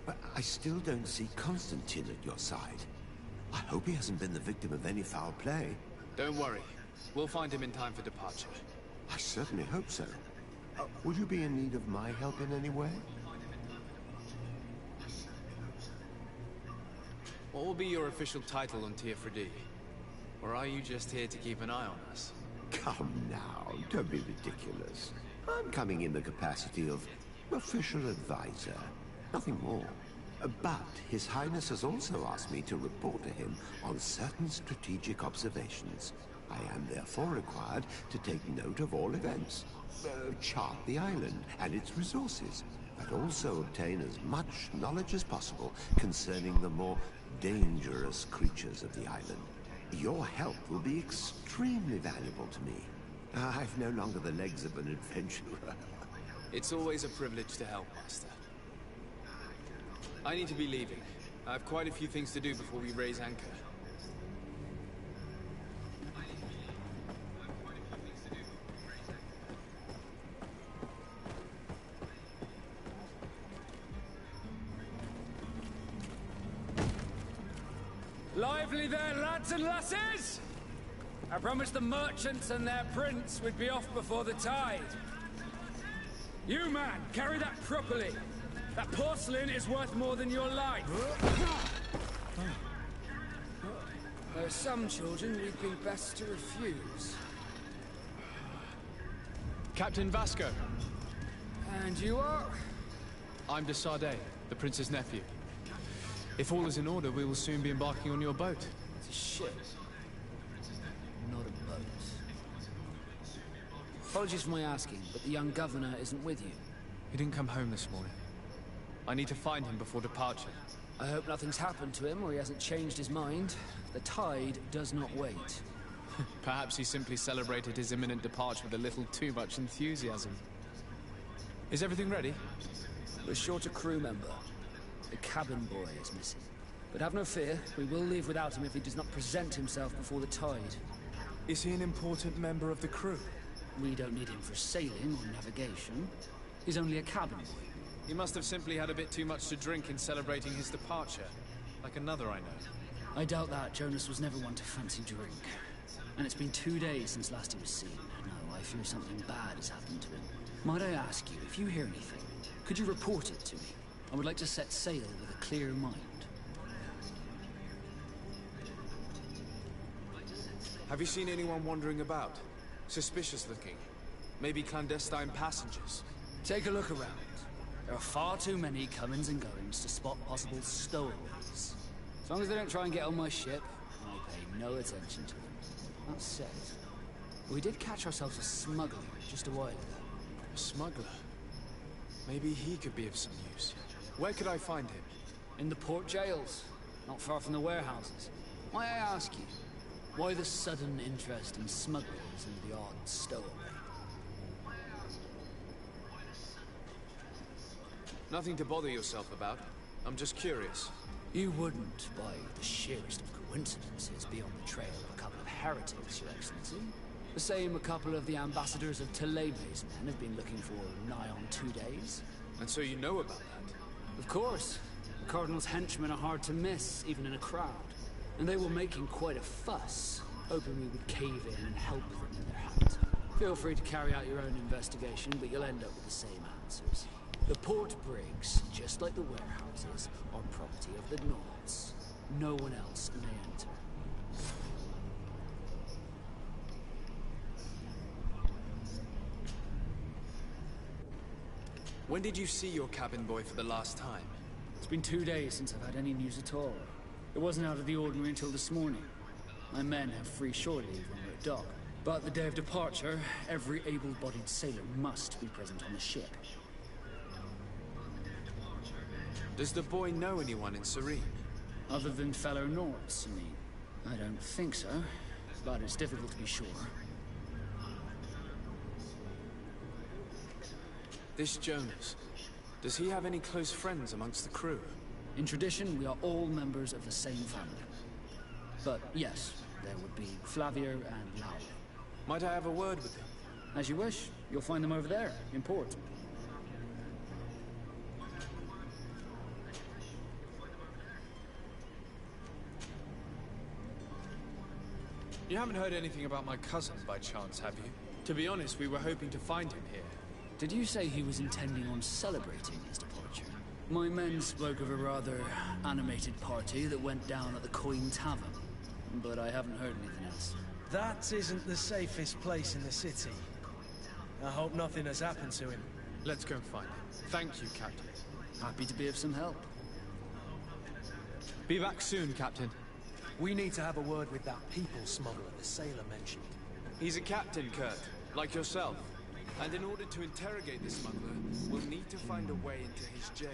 But I still don't see Constantine at your side. I hope he hasn't been the victim of any foul play. Don't worry. We'll find him in time for departure. I certainly hope so. Would you be in need of my help in any way? What will be your official title on Teofredi? Or are you just here to keep an eye on us? Come now, don't be ridiculous. I'm coming in the capacity of official advisor, nothing more. But His Highness has also asked me to report to him on certain strategic observations. I am therefore required to take note of all events, chart the island and its resources, but also obtain as much knowledge as possible concerning the more dangerous creatures of the island. Your help will be extremely valuable to me. I've no longer the legs of an adventurer. It's always a privilege to help, Master. I need to be leaving. I have quite a few things to do before we raise anchor. Lively there, lads and lasses! I promised the merchants and their prince we'd be off before the tide. You, man, carry that properly. That porcelain is worth more than your life. There are some children we'd be best to refuse. Captain Vasco. And you are? I'm de Sardet, the prince's nephew. If all is in order, we will soon be embarking on your boat. It's a ship. Not a boat. Apologies for my asking, but the young governor isn't with you. He didn't come home this morning. I need to find him before departure. I hope nothing's happened to him or he hasn't changed his mind. The tide does not wait. Perhaps he simply celebrated his imminent departure with a little too much enthusiasm. Is everything ready? We're short a crew member. The cabin boy is missing. But have no fear, we will leave without him if he does not present himself before the tide. Is he an important member of the crew? We don't need him for sailing or navigation. He's only a cabin boy. He must have simply had a bit too much to drink in celebrating his departure. Like another I know. I doubt that. Jonas was never one to fancy drink. And it's been 2 days since last he was seen. No, I fear something bad has happened to him. Might I ask you, if you hear anything, could you report it to me? I would like to set sail with a clear mind. Have you seen anyone wandering about? Suspicious looking. Maybe clandestine passengers? Take a look around. There are far too many comings and goings to spot possible stowaways. As long as they don't try and get on my ship, I pay no attention to them. That said, we did catch ourselves a smuggler just a while ago. A smuggler? Maybe he could be of some use. Where could I find him? In the port jails, not far from the warehouses. Might I ask you, why the sudden interest in smugglers and the odd stowaway? Nothing to bother yourself about. I'm just curious. You wouldn't, by the sheerest of coincidences, be on the trail of a couple of heretics, Your Excellency. The same a couple of the ambassadors of Teleme's men have been looking for nigh on 2 days. And so you know about that? Of course. The Cardinal's henchmen are hard to miss, even in a crowd. And they were making quite a fuss, hoping we would cave in and help them in their hunt. Feel free to carry out your own investigation, but you'll end up with the same answers. The port brigs, just like the warehouses, are property of the Nords. No one else may enter. When did you see your cabin boy for the last time? It's been 2 days since I've had any news at all. It wasn't out of the ordinary until this morning. My men have free shore leave when we're at dock. But the day of departure, every able-bodied sailor must be present on the ship. Does the boy know anyone in Serene? Other than fellow Nords, you mean? I don't think so, but it's difficult to be sure. This Jonas, does he have any close friends amongst the crew? In tradition, we are all members of the same family. But yes, there would be Flavier and Lau. Might I have a word with him? As you wish. You'll find them over there, in port. You haven't heard anything about my cousin by chance, have you? To be honest, we were hoping to find him here. Did you say he was intending on celebrating his departure? My men spoke of a rather animated party that went down at the Coin Tavern, but I haven't heard anything else. That isn't the safest place in the city. I hope nothing has happened to him. Let's go and find him. Thank you, Captain. Happy to be of some help. Be back soon, Captain. We need to have a word with that people smuggler the sailor mentioned. He's a captain, Kurt, like yourself. And in order to interrogate the smuggler, we'll need to find a way into his jail.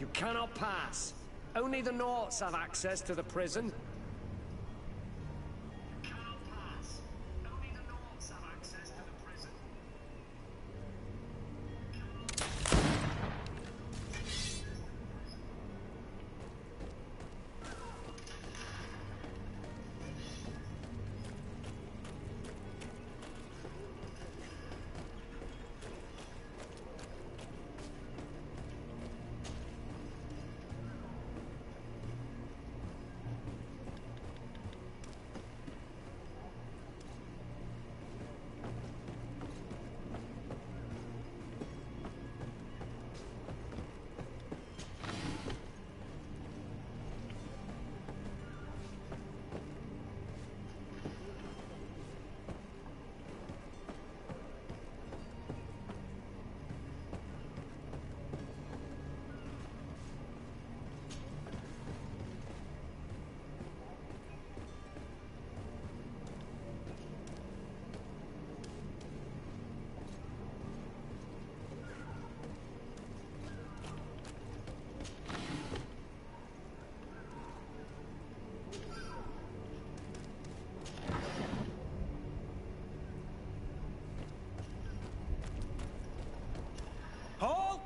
You cannot pass. Only the Norts have access to the prison.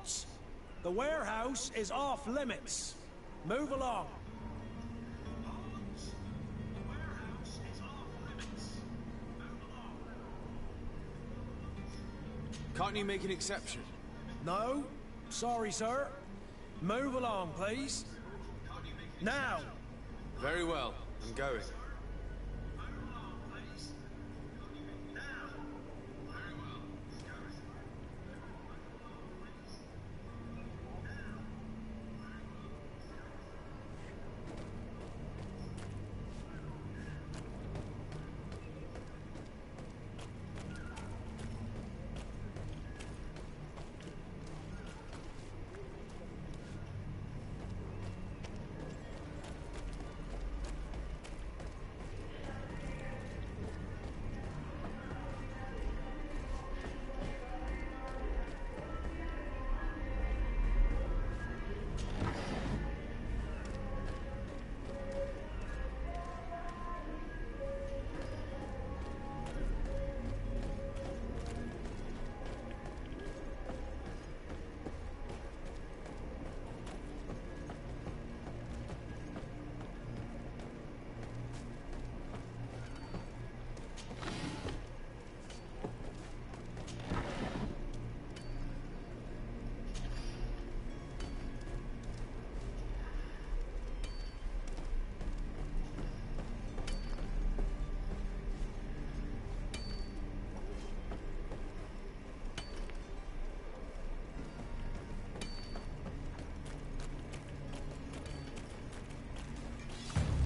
lots. The warehouse is off limits. Move along. Can't you make an exception? No? Sorry, sir. Move along, please. Now! Very well. I'm going.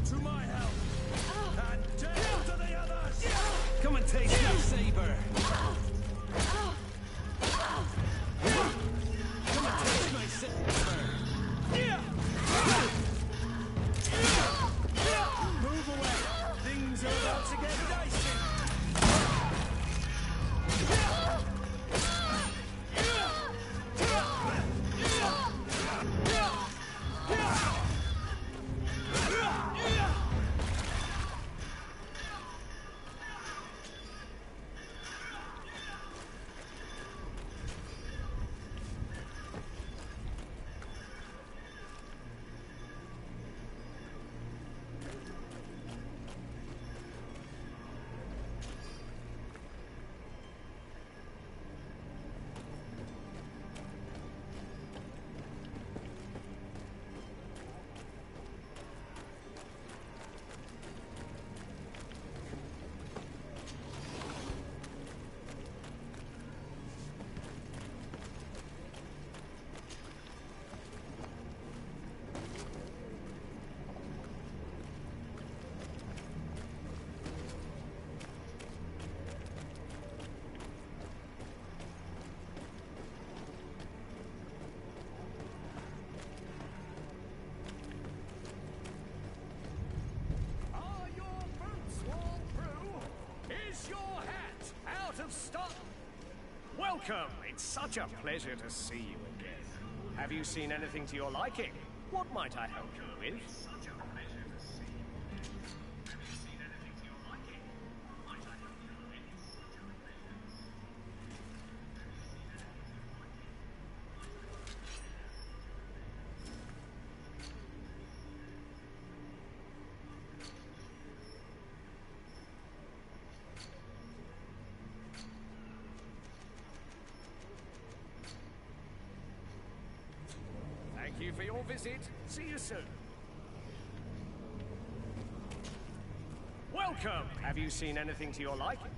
To my help! And down to the others! Come and taste my saber! Come and taste my saber! Move away! Things are about to get dicey! Welcome. It's such a pleasure to see you again. Have you seen anything to your liking? What might I help you with? Thank you for your visit. See you soon. Welcome. Have you seen anything to your liking?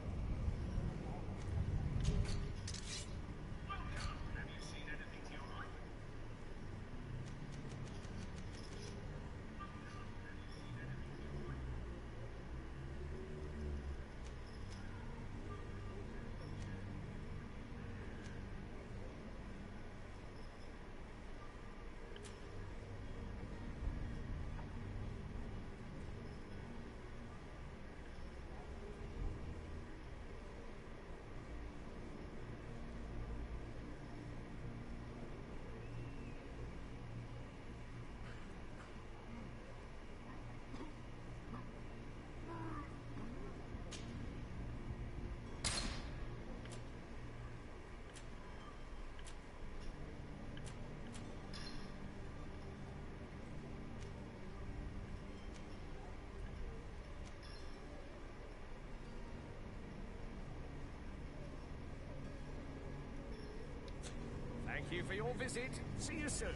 Thank you for your visit. See you soon.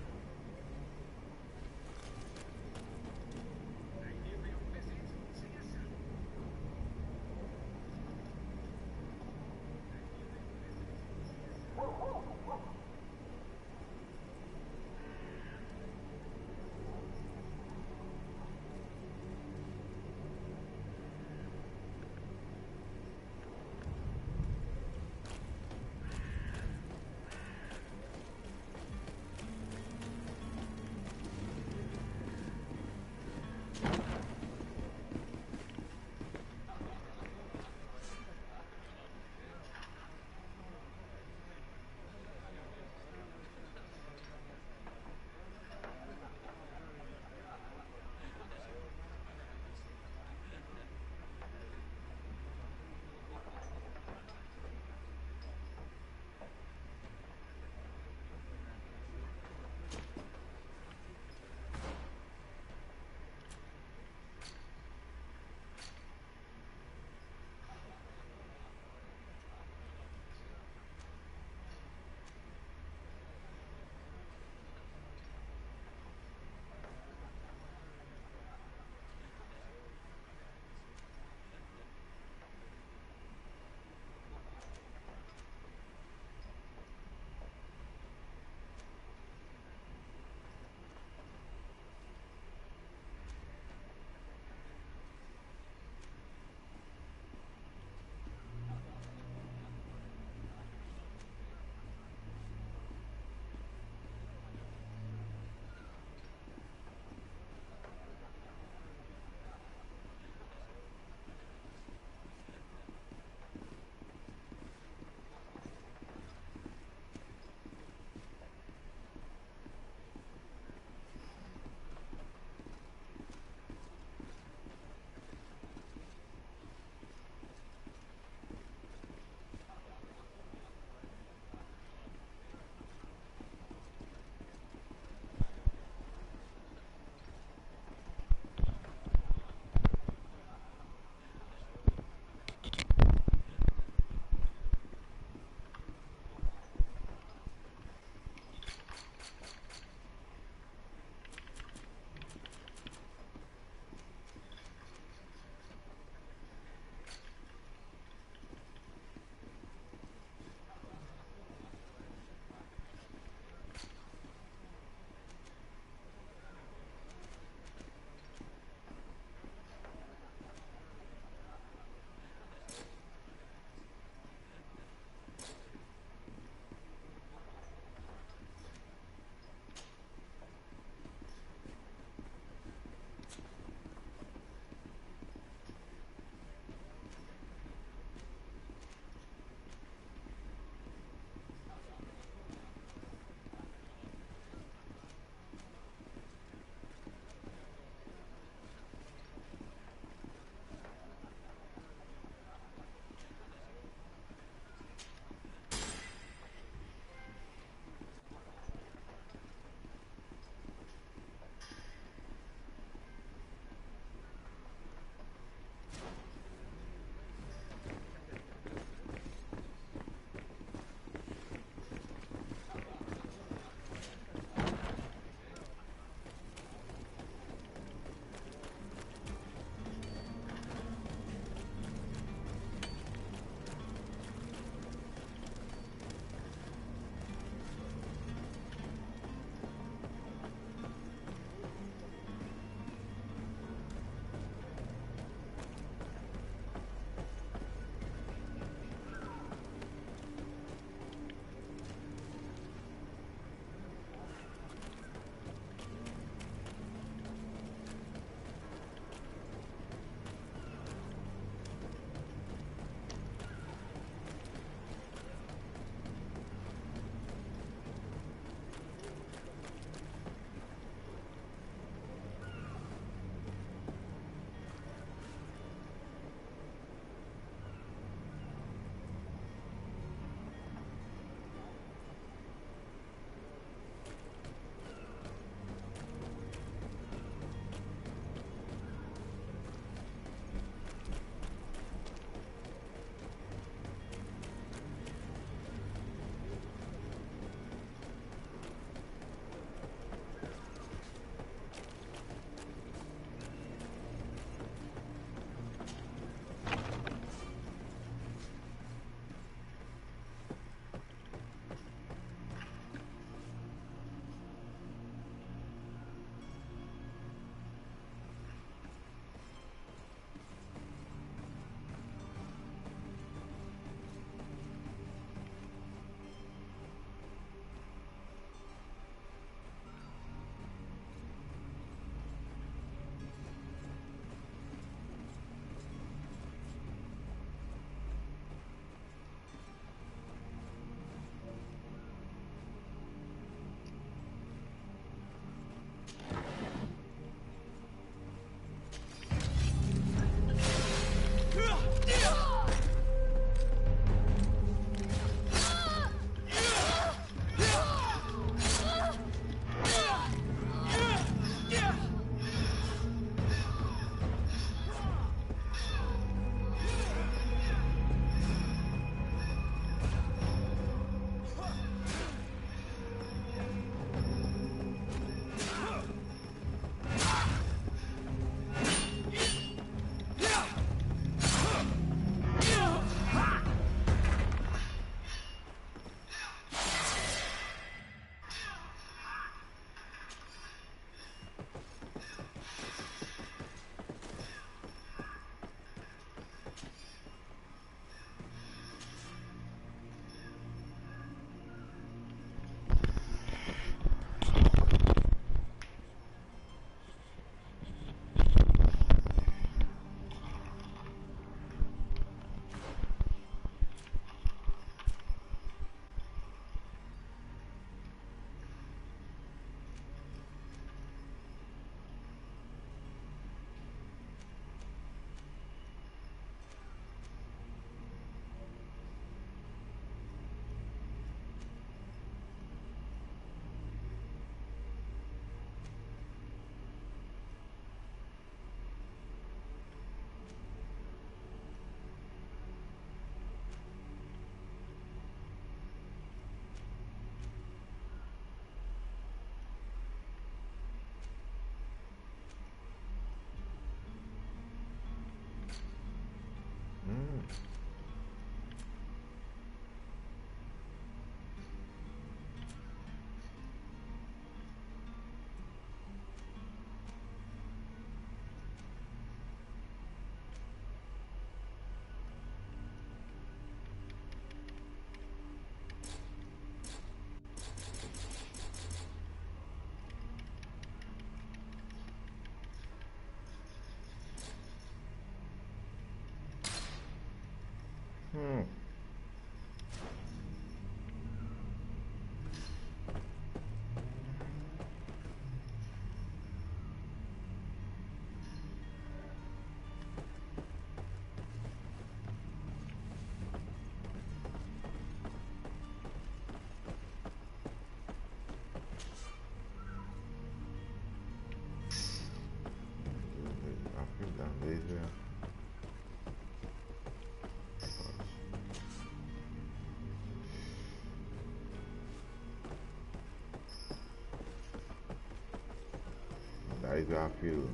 That is where I feel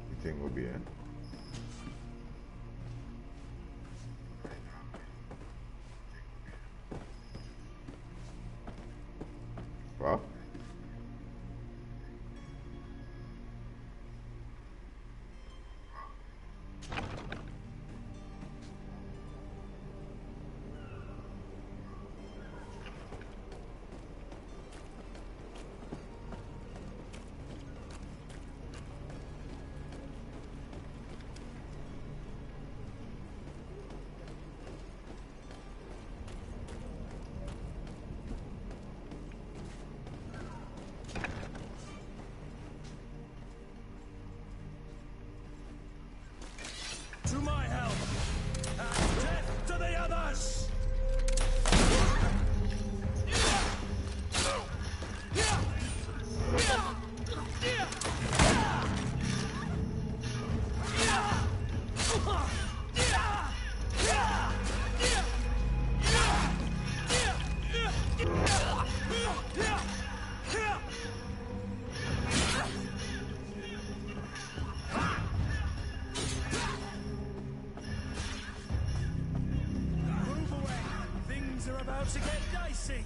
the thing will be, eh? Well, To my help! And death to the others! Move away! Things are about to get dicey!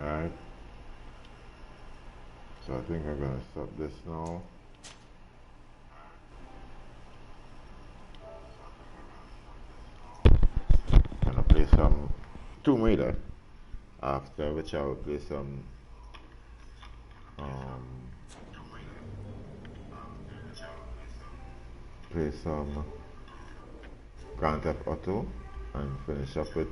alright. So I think I'm gonna stop this now. And I'll play some Tomb Raider, after which I will play some Grand Theft Auto and finish up with